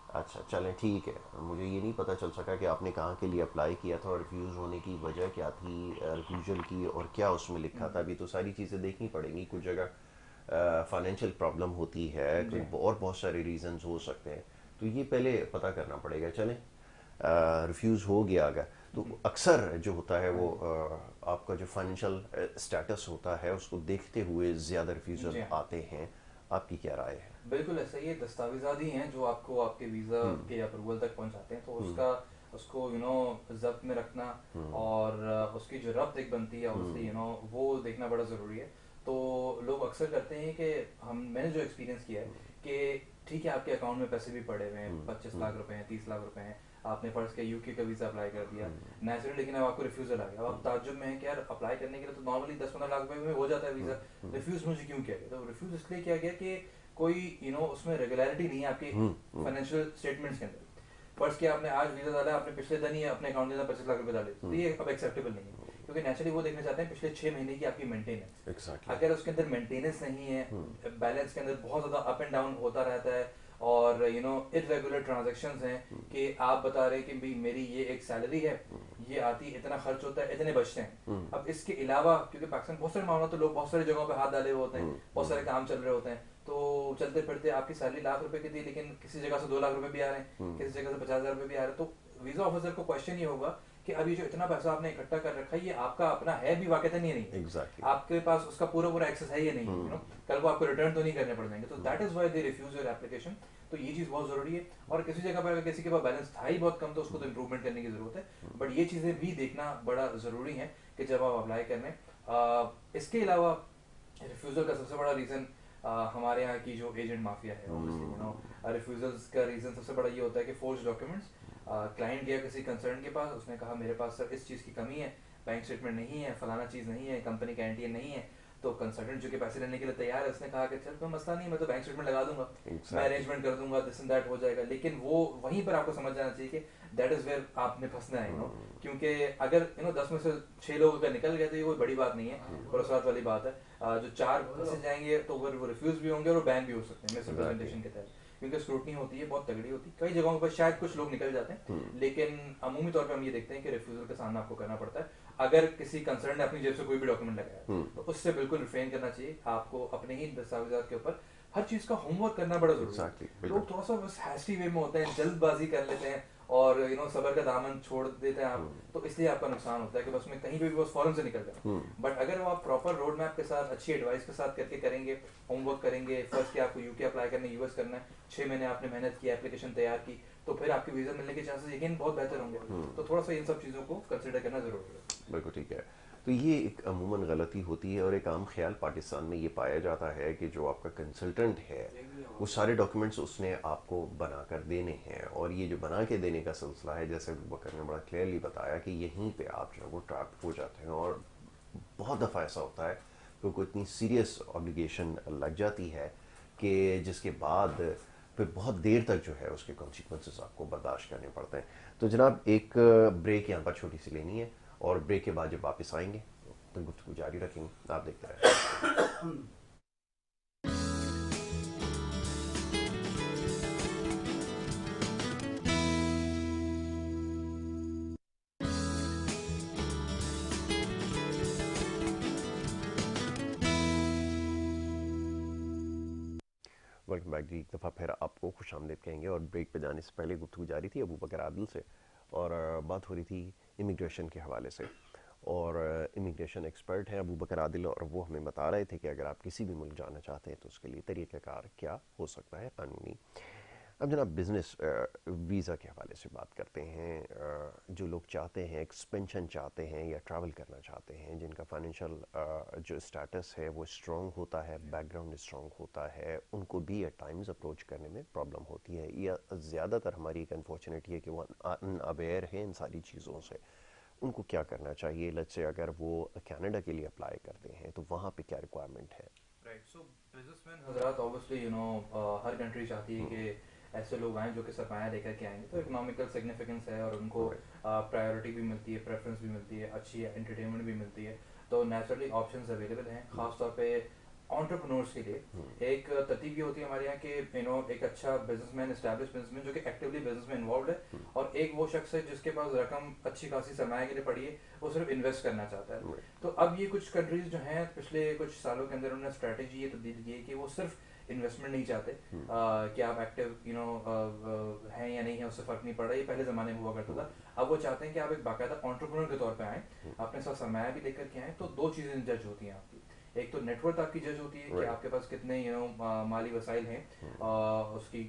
अच्छा चलें ठीक है, मुझे ये नहीं पता चल सका कि आपने कहाँ के लिए अप्लाई किया था और रिफ्यूज़ होने की वजह क्या थी रिफ्यूजल की, और क्या उसमें लिखा था। अभी तो सारी चीज़ें देखनी पड़ेंगी, कुछ जगह फाइनेंशियल प्रॉब्लम होती है, और बहुत सारे रीजंस हो सकते हैं, तो ये पहले पता करना पड़ेगा। चलें, रिफ्यूज़ हो गया अगर, तो अक्सर जो होता है वो आपका जो फाइनेंशियल स्टेटस होता है उसको देखते हुए ज़्यादा रिफ्यूज़ल आते हैं। आपकी क्या राय है? बिल्कुल ऐसा ही है, दस्तावेजात ही हैं जो आपको आपके वीजा के अप्रूवल तक पहुंचाते हैं, तो उसको जब्त में रखना और उसकी जो रब्त एक बनती है ऑब्वियसली वो देखना बड़ा जरूरी है। तो लोग अक्सर करते हैं कि मैंने जो एक्सपीरियंस किया है कि ठीक है आपके अकाउंट में पैसे भी पड़े हुए हैं, 25 लाख रुपए हैं, 30 लाख रुपए हैं, आपने फर्ज किया यूके का वीजा अप्लाई कर दिया नेचुरली, लेकिन अब आपको रिफ्यूजल आ गया। अब आप ताज्जुब में है कि यार अप्लाई करने के लिए तो नॉर्मली 10-15 लाख रुपए में हो जाता है वीजा, रिफ्यूज मुझे क्यों किया गया? तो रिफ्यूज इसलिए किया गया कि कोई उसमें रेगुलरिटी नहीं है आपके फाइनेंशियल स्टेटमेंट्स के अंदर। फर्ज किया आपने आज वीजा डाला, आपने पिछले दिन ही अपने अकाउंट में 25 लाख रुपए डाले, तो ये अब एक्सेप्टेबल नहीं है, क्योंकि नेचुरली वो देखना चाहते हैं पिछले 6 महीने की आपकी मेंटेनेंस। Exactly. अगर उसके अंदर मेंटेनेंस नहीं है, बैलेंस के अंदर बहुत ज्यादा अप एंड डाउन होता रहता है, और इरेगुलर ट्रांजैक्शंस हैं कि आप बता रहे हैं कि भाई मेरी ये एक सैलरी है, ये आती इतना खर्च होता है, इतने बचते हैं। अब इसके अलावा क्योंकि पाकिस्तान बहुत सारे मामला तो लोग बहुत सारी जगहों पे हाथ डाले हुए होते हैं, बहुत सारे काम चल रहे होते हैं, तो चलते फिरते आपकी सैलरी लाख रुपए की थी लेकिन किसी जगह से 2 लाख रुपए भी आ रहे हैं, किसी जगह से 50,000 रुपए भी आ रहे हैं, तो वीजा ऑफिसर को क्वेश्चन ये होगा कि अभी जो इतना पैसा आपने इकट्ठा कर रखा है ये आपका अपना है भी वाकई नहीं है। Exactly. आपके पास उसका पूरा एक्सेस है या नहीं, कल को आपको रिटर्न तो नहीं करने पड़ जाएंगे, तो that is why they refuse your application. तो ये चीज बहुत जरूरी है, और किसी जगह पर अगर किसी के पास बैलेंस था ही बहुत कम तो उसको तो इम्प्रूवमेंट करने की जरूरत है, बट ये चीजें भी देखना बड़ा जरूरी है कि जब आप अप्लाई करने। इसके अलावा रिफ्यूजल का सबसे बड़ा रीजन हमारे यहाँ की जो एजेंट माफिया है, रिफ्यूजल्स का रीजन सबसे बड़ा ये होता है कि फोर्ज डॉक्यूमेंट्स। क्लाइंट गया किसी कंसर्न के पास, उसने कहा मेरे पास सर इस चीज़ की कमी है, बैंक स्टेटमेंट नहीं है, फलाना चीज़ नहीं है, कंपनी का एनटीएन नहीं है, तो कंसल्टेंट जो कि पैसे लेने के लिए तैयार है, उसने कहा कि चल कोई मसला नहीं, मैं तो बैंक स्टेटमेंट लगा दूंगा, मैं अरेंजमेंट कर दूंगा, दिस एंड दैट हो जाएगा। लेकिन वो वहीं पर आपको समझ जाना चाहिए कि दैट इज वेयर आपने फंसना है, क्योंकि अगर 10 में से 6 लोग अगर निकल गए तो ये कोई बड़ी बात नहीं है, भरोसा वाली बात है। जो 4 फंसे जाएंगे तो वो रिफ्यूज भी होंगे और बैन भी हो सकते हैं मिसरिप्रेजेंटेशन के तहत, क्योंकि स्क्रूटनी होती है, बहुत तगड़ी होती है। कई जगहों पर शायद कुछ लोग निकल जाते हैं, लेकिन अमूमी तौर पे हम ये देखते हैं कि रिफ्यूजल का सामना आपको करना पड़ता है। अगर किसी कंसर्न ने अपनी जेब से कोई भी डॉक्यूमेंट लगाया तो उससे बिल्कुल रिफ्रेन करना चाहिए। आपको अपने ही दस्तावेजात के ऊपर हर चीज का होमवर्क करना बड़ा जरूरी है। लोग थोड़ा सा बस हैस्टी वे में होते हैं, जल्दबाजी कर लेते हैं और सबर का दामन छोड़ देते हैं आप, तो इसलिए आपका नुकसान होता है कि बस में कहीं भी बस फौरन से निकल जाए। बट अगर वो आप प्रॉपर रोड मैप के साथ, अच्छी एडवाइस के साथ करके करेंगे, होमवर्क करेंगे, फर्स्ट कि आपको यूके अप्लाई करना है, यूएस करना है, 6 महीने आपने मेहनत की, एप्लीकेशन तैयार की, तो फिर आपके वीजा मिलने के चांसेस यकीन बहुत बेहतर होंगे। तो थोड़ा सा इन सब चीजों को कंसिडर करना जरूरी है। बिल्कुल ठीक है। तो ये एक अमूमन गलती होती है और एक आम ख्याल पाकिस्तान में ये पाया जाता है कि जो आपका कंसल्टेंट है वो सारे डॉक्यूमेंट्स उसने आपको बना कर देने हैं, और ये जो बना के देने का सिलसिला है, जैसे बकर ने बड़ा क्लियरली बताया कि यहीं पे आप जो है वो ट्रैप हो जाते हैं। और बहुत दफ़ा ऐसा होता है कि कोई इतनी सीरियस ऑब्लिगेशन लग जाती है कि जिसके बाद फिर बहुत देर तक जो है उसके कॉन्सिक्वेंसेस आपको बर्दाश्त करने पड़ते हैं। तो जनाब एक ब्रेक यहाँ पर छोटी सी लेनी है, और ब्रेक के बाद जब वापस आएंगे तो गुफ्तगू जारी रखेंगे। आप देखते रहें। वेलकम बैक जी। एक दफ़ा फिर आपको खुश आमदीद कहेंगे। और ब्रेक पे जाने से पहले गुफ्तगू जारी थी अबू बकर आदिल से, और बात हो रही थी इमिग्रेशन के हवाले से। और इमिग्रेशन एक्सपर्ट हैं अबू बकर आदिल, और वो हमें बता रहे थे कि अगर आप किसी भी मुल्क जाना चाहते हैं तो उसके लिए तरीक़ाकार क्या हो सकता है कानूनी। अब जनाब बिज़नेस वीज़ा के हवाले से बात करते हैं। जो लोग चाहते हैं, एक्सपेंशन चाहते हैं या ट्रैवल करना चाहते हैं, जिनका फाइनेंशियल जो स्टेटस है वो स्ट्रॉन्ग होता है, बैकग्राउंड स्ट्रॉन्ग होता है, उनको भी एट टाइम्स अप्रोच करने में प्रॉब्लम होती है, या ज़्यादातर हमारी एक अनफॉर्चुनेटली है कि वो अनअवेयर है इन सारी चीज़ों से। उनको क्या करना चाहिए? लेट्स से अगर वो कनाडा के लिए अप्लाई करते हैं तो वहाँ पे क्या रिक्वायरमेंट है? राइट, सो बिजनेसमैन हजरात ऑब्वियसली हर कंट्री चाहती है कि ऐसे लोग आए जो कि सरमाया लेकर के आएंगे, तो इकोनॉमिकल सिग्निफिकेंस है और उनको प्रायोरिटी भी मिलती है, प्रेफरेंस भी मिलती है, अच्छी एंटरटेनमेंट भी मिलती है, तो नेचुरली ऑप्शंस अवेलेबल हैं। खासतौर पे एंटरप्रेन्योर्स के लिए एक तरतीब ये होती है हमारे यहाँ कि एक अच्छा बिजनेसमैन, एस्टैब्लिश बिजनेसमैन जो कि एक्टिवली बिजनेस में इन्वॉल्व है, और एक वो शख्स है जिसके पास रकम अच्छी खासी सरमाया के लिए पड़ी है, वो सिर्फ इन्वेस्ट करना चाहता है। तो अब ये कुछ कंट्रीज जो हैं पिछले कुछ सालों के अंदर उन्होंने स्ट्रेटेजी ये तब्दील की है कि वो सिर्फ इन्वेस्टमेंट नहीं चाहते कि आप एक्टिव हैं या नहीं है उससे फर्क नहीं पड़ रहा, ये पहले जमाने में हुआ करता था। अब वो चाहते हैं कि आप एक बाकायदा एंटरप्रेन्योर के तौर पे आए, अपने साथ सरमाया भी लेकर के आए। तो दो चीजें जज होती हैं आपकी, एक तो नेटवर्थ आपकी जज होती है कि आपके पास कितने माली वसाइल हैं, उसकी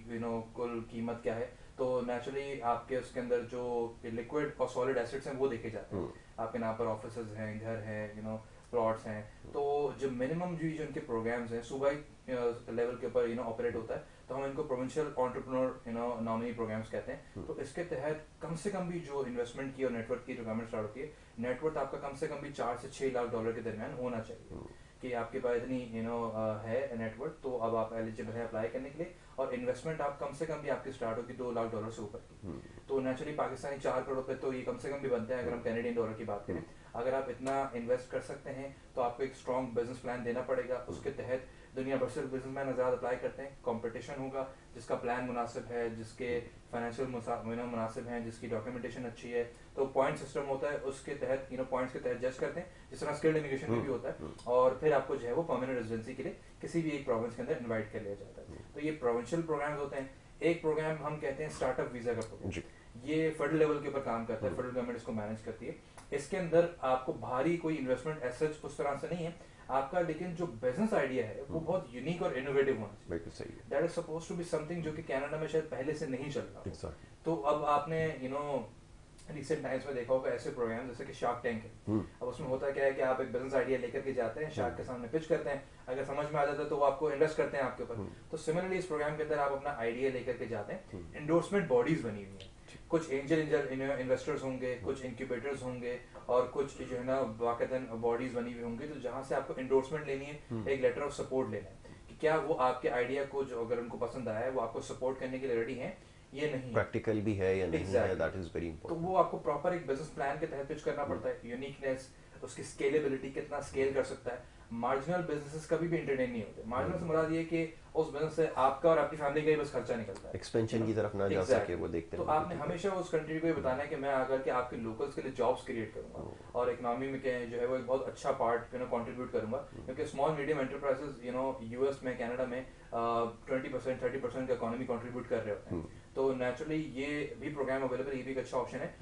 कुल कीमत क्या है। तो नेचुरली आपके उसके अंदर जो लिक्विड और सॉलिड एसेट्स हैं वो देखे जाते हैं। आपके नाम पर ऑफिसेज हैं, घर हैं, प्लॉट्स हैं। तो जो मिनिमम जो इनके प्रोग्राम्स हैं सूबाई लेवल के ऊपर ऑपरेट होता है, तो हम इनको प्रोविंशियल एंटरप्रेन्योर नॉमिनी प्रोग्राम्स कहते हैं। तो इसके तहत कम से कम भी जो इन्वेस्टमेंट की और नेटवर्थ की रिक्वायरमेंट स्टार्ट होती है, नेटवर्थ आपका कम से कम भी 4 से 6 लाख डॉलर के दरमियान होना चाहिए कि आपके पास इतनी है नेटवर्थ, तो अब आप एलिजिबल है अप्लाई करने के लिए। और इन्वेस्टमेंट आप कम से कम भी आपकी स्टार्ट होगी 2 लाख डॉलर से ऊपर की। तो नेचुरली पाकिस्तानी 4 करोड़ पे तो ये कम से कम भी बनते हैं अगर हम कैनेडियन डॉलर की बात करें। अगर आप इतना इन्वेस्ट कर सकते हैं तो आपको एक स्ट्रॉन्ग बिजनेस प्लान देना पड़ेगा। उसके तहत दुनिया भर से बिजनेसमैन आजाद अप्लाई करते हैं, कंपटीशन होगा, जिसका प्लान मुनासिब है, जिसके फाइनेंशियल मुनासिब हैं, जिसकी डॉक्यूमेंटेशन अच्छी है, तो पॉइंट सिस्टम होता है, उसके तहत पॉइंट्स के तहत जज करते हैं, जिस तरह स्किल्ड इमिग्रेशन में भी होता है। और फिर आपको जो है वो परमानेंट रेजिडेंसी के लिए किसी भी एक प्रोविंस के अंदर इन्वाइट कर लिया जाता है। तो ये प्रोविंशियल प्रोग्राम्स होते हैं। एक प्रोग्राम हम कहते हैं स्टार्टअप वीजा का प्रोग्राम, ये फेडरल लेवल के ऊपर काम करता है, फेडरल गवर्नमेंट इसको मैनेज करती है। इसके अंदर आपको भारी कोई इन्वेस्टमेंट एसेट्स उस तरह से नहीं है आपका, लेकिन जो बिजनेस आइडिया है वो बहुत यूनिक और इनोवेटिव होना चाहिए। That is suppose to be something जो कि कनाडा में शायद पहले से नहीं चल रहा। तो अब आपने रिसेंट टाइम्स में देखा होगा ऐसे प्रोग्राम जैसे कि शार्क टैंक है। अब उसमें होता क्या है कि आप एक बिजनेस आइडिया लेकर के जाते हैं, शार्क के सामने पिच करते हैं, अगर समझ में आ जाता है तो वो आपको इन्वेस्ट करते हैं आपके ऊपर। तो सिमिलरली इस प्रोग्राम के अंदर आप अपना आइडिया लेकर के जाते हैं, एंडोर्समेंट बॉडीज बनी हुई हैं कुछ एंजल इन्वेस्टर्स होंगे, कुछ इंक्यूबेटर्स होंगे और कुछ जो है ना वाकईदन बॉडीज बनी हुई होंगी, तो जहाँ से आपको एंडोर्समेंट लेनी है, एक लेटर ऑफ सपोर्ट लेना है कि क्या वो आपके आइडिया को जो अगर उनको पसंद आया है वो आपको सपोर्ट करने के लिए रेडी हैं ये नहीं, प्रैक्टिकल भी है या नहीं है, दैट इज वेरी तो इंपॉर्टेंट। वो आपको प्रॉपर एक बिजनेस प्लान के तहत पिच करना पड़ता है। यूनिकनेस, उसकी स्केलेबिलिटी, कितना स्केल कर सकता है। मार्जिनल बिजनेसेस कभी भी एंटरटेन नहीं होते। मार्जिनल से मुराद ये कि उस बिजनेस से आपका और आपकी फैमिली का ही बस खर्चा निकलता है, एक्सपेंशन की तरफ ना जा सके वो देखते तो हैं। आपने हमेशा उस कंट्री को ये बताना है कि मैं आकर के आपके लोकल्स के लिए जॉब्स क्रिएट करूंगा और इकोनॉमी में क्या जो है वो एक बहुत अच्छा पार्ट कंट्रीब्यूट करूंगा, क्योंकि स्मॉल मीडियम एंटरप्राइजेस यूएस में, कनाडा में 20% 30% का इकोनॉमी कंट्रीब्यूट कर रहे होते हैं। तो नेचुरली ये भी प्रोग्राम अवेलेबल, ये भी एक अच्छा ऑप्शन है।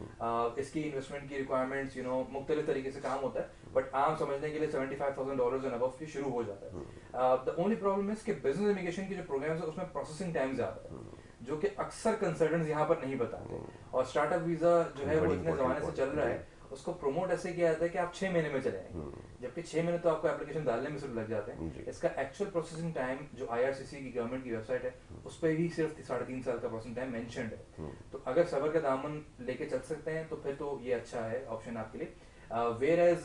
इसकी इन्वेस्टमेंट की रिक्वायरमेंट्स मुख्तलिफ तरीके से काम होता है, बट आम समझने के लिए $75,000 एंड अबव की शुरू हो जाता है। द ओनली प्रॉब्लम इज कि बिजनेस इमिग्रेशन की जो प्रोग्राम्स है उसमें प्रोसेसिंग टाइम ज्यादा है, जो कि अक्सर कंसल्टेंट्स यहाँ पर नहीं बताते। और स्टार्टअप वीजा जो है वो इतने जमाने से चल रहा है, उसको प्रमोट ऐसे किया जाता है कि आप 6 महीने में चले आएंगे, जबकि 6 महीने तो आपको एप्लीकेशन डालने में सिर्फ लग जाते हैं। इसका एक्चुअल प्रोसेसिंग टाइम जो IRCC की गवर्नमेंट की वेबसाइट है उस पर भी सिर्फ 3.5 साल का प्रोसेसिंग टाइम मेंशन्ड है। तो अगर सबर का दामन लेके चल सकते हैं तो फिर तो ये अच्छा है ऑप्शन आपके लिए। वेयर एज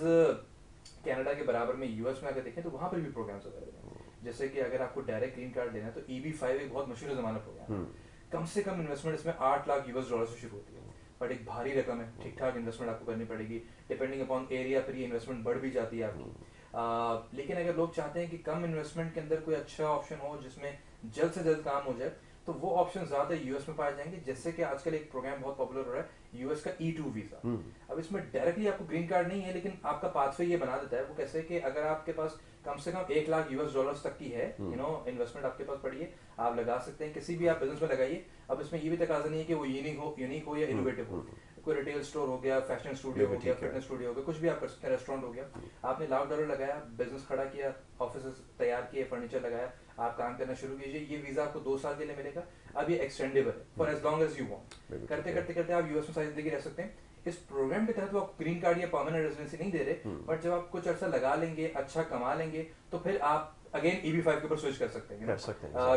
कनाडा के बराबर में यूएस में अगर देखें तो वहां पर भी प्रोग्राम्स अवेलेबल हैं। जैसे कि अगर आपको डायरेक्ट ग्रीन कार्ड लेना है तो EB-5 एक बहुत मशहूर जमाना प्रोग्राम है। कम से कम इन्वेस्टमेंट इसमें $8 लाख से शुरू होती है, बट एक भारी रकम है। ठीक ठाक इन्वेस्टमेंट आपको करनी पड़ेगी, डिपेंडिंग अपॉन एरिया फिर ये इन्वेस्टमेंट बढ़ भी जाती है आपकी। लेकिन अगर लोग चाहते हैं कि कम इन्वेस्टमेंट के अंदर कोई अच्छा ऑप्शन हो जिसमें जल्द से जल्द काम हो जाए, तो वो ऑप्शन ज्यादा यूएस में पाए जाएंगे। जैसे कि आजकल एक प्रोग्राम बहुत पॉपुलर हो रहा है यूएस का E2 वीजा। अब इसमें डायरेक्टली आपको ग्रीन कार्ड नहीं है, लेकिन आपका पाथवे ये बना देता है। वो कैसे कि अगर आपके पास कम से कम $1 लाख तक की है इन्वेस्टमेंट आपके पास पड़ी है, आप लगा सकते हैं, किसी भी आप बिजनेस में लगाइए। अब इसमें ये भी तकाजा नहीं है कि वो यूनिक हो या इनोवेटिव हो। कोई रिटेल स्टोर हो गया, फैशन स्टूडियो हो गया, फिटनेस स्टूडियो हो गया, कुछ भी आप कर सकते हैं, रेस्टोरेंट हो गया। आपने $1 लाख लगाया, बिजनेस खड़ा किया, ऑफिस तैयार किए, फर्नीचर लगाया, आप काम करना शुरू कीजिए। ये वीजा आपको 2 साल के लिए मिलेगा। अब ये एक्सटेंडेबल है for as long as you want. करते करते करते आप यूएस में सारी जिंदगी रह सकते हैं। इस प्रोग्राम के तहत वो आप ग्रीन कार्ड या परमानेंट रेजिडेंसी नहीं दे रहे, बट जब आप कुछ अर्सा लगा लेंगे, अच्छा कमा लेंगे, तो फिर आप अगेन EB-5 के ऊपर स्विच कर सकते हैं,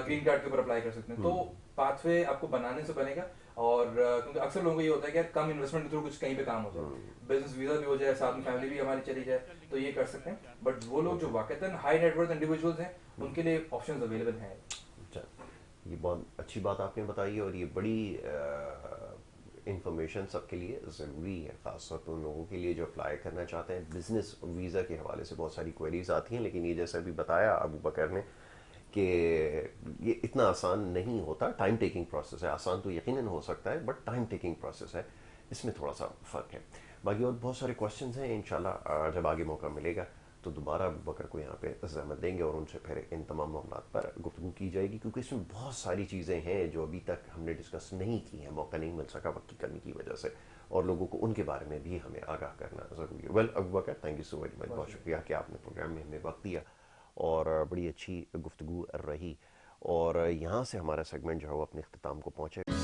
ग्रीन कार्ड के ऊपर अप्लाई कर सकते हैं। तो पाथवे आपको बनाने से बनेगा। और क्योंकि अक्सर लोगों को ये होता है कि यार कम इन्वेस्टमेंट के थ्रू कुछ कहीं पे काम हो जाए, बिजनेस वीजा भी हो जाए, साथ में फैमिली भी हमारी चली जाए, तो ये कर सकते हैं। बट वो लोग जो वाकईतन हाई नेटवर्थ इंडिविजुअल्स हैं उनके लिए ऑप्शंस अवेलेबल हैं। ये बहुत अच्छी बात आपने बताई और ये बड़ी इंफॉर्मेशन सबके लिए ज़रूरी है, ख़ासतौर पर उन लोगों के लिए जो अप्लाई करना चाहते हैं। बिज़नेस वीज़ा के हवाले से बहुत सारी क्वेरीज आती हैं, लेकिन ये जैसा भी बताया अबू बकर ने कि ये इतना आसान नहीं होता, टाइम टेकिंग प्रोसेस है। आसान तो यकीनन हो सकता है, बट टाइम टेकिंग प्रोसेस है, इसमें थोड़ा सा फ़र्क है। बाकी और बहुत सारे क्वेश्चंस हैं, इंशाल्लाह जब आगे मौका मिलेगा तो दोबारा अबू बकर को यहाँ पे ज़हमत देंगे और उनसे फिर इन तमाम मामलात पर गुफ्तगू की जाएगी, क्योंकि इसमें बहुत सारी चीज़ें हैं जो अभी तक हमने डिस्कस नहीं की हैं, मौका नहीं मिल सका वक्त की कमी की वजह से, और लोगों को उनके बारे में भी हमें आगाह करना ज़रूरी है। Well Abu Bakr, thank you so very much, बहुत शुक्रिया कि आपने प्रोग्राम में हमें वक्त दिया और बड़ी अच्छी गुफ्तगू रही। और यहाँ से हमारा सेगमेंट जो है वो अपने अख्ताम को पहुँचे।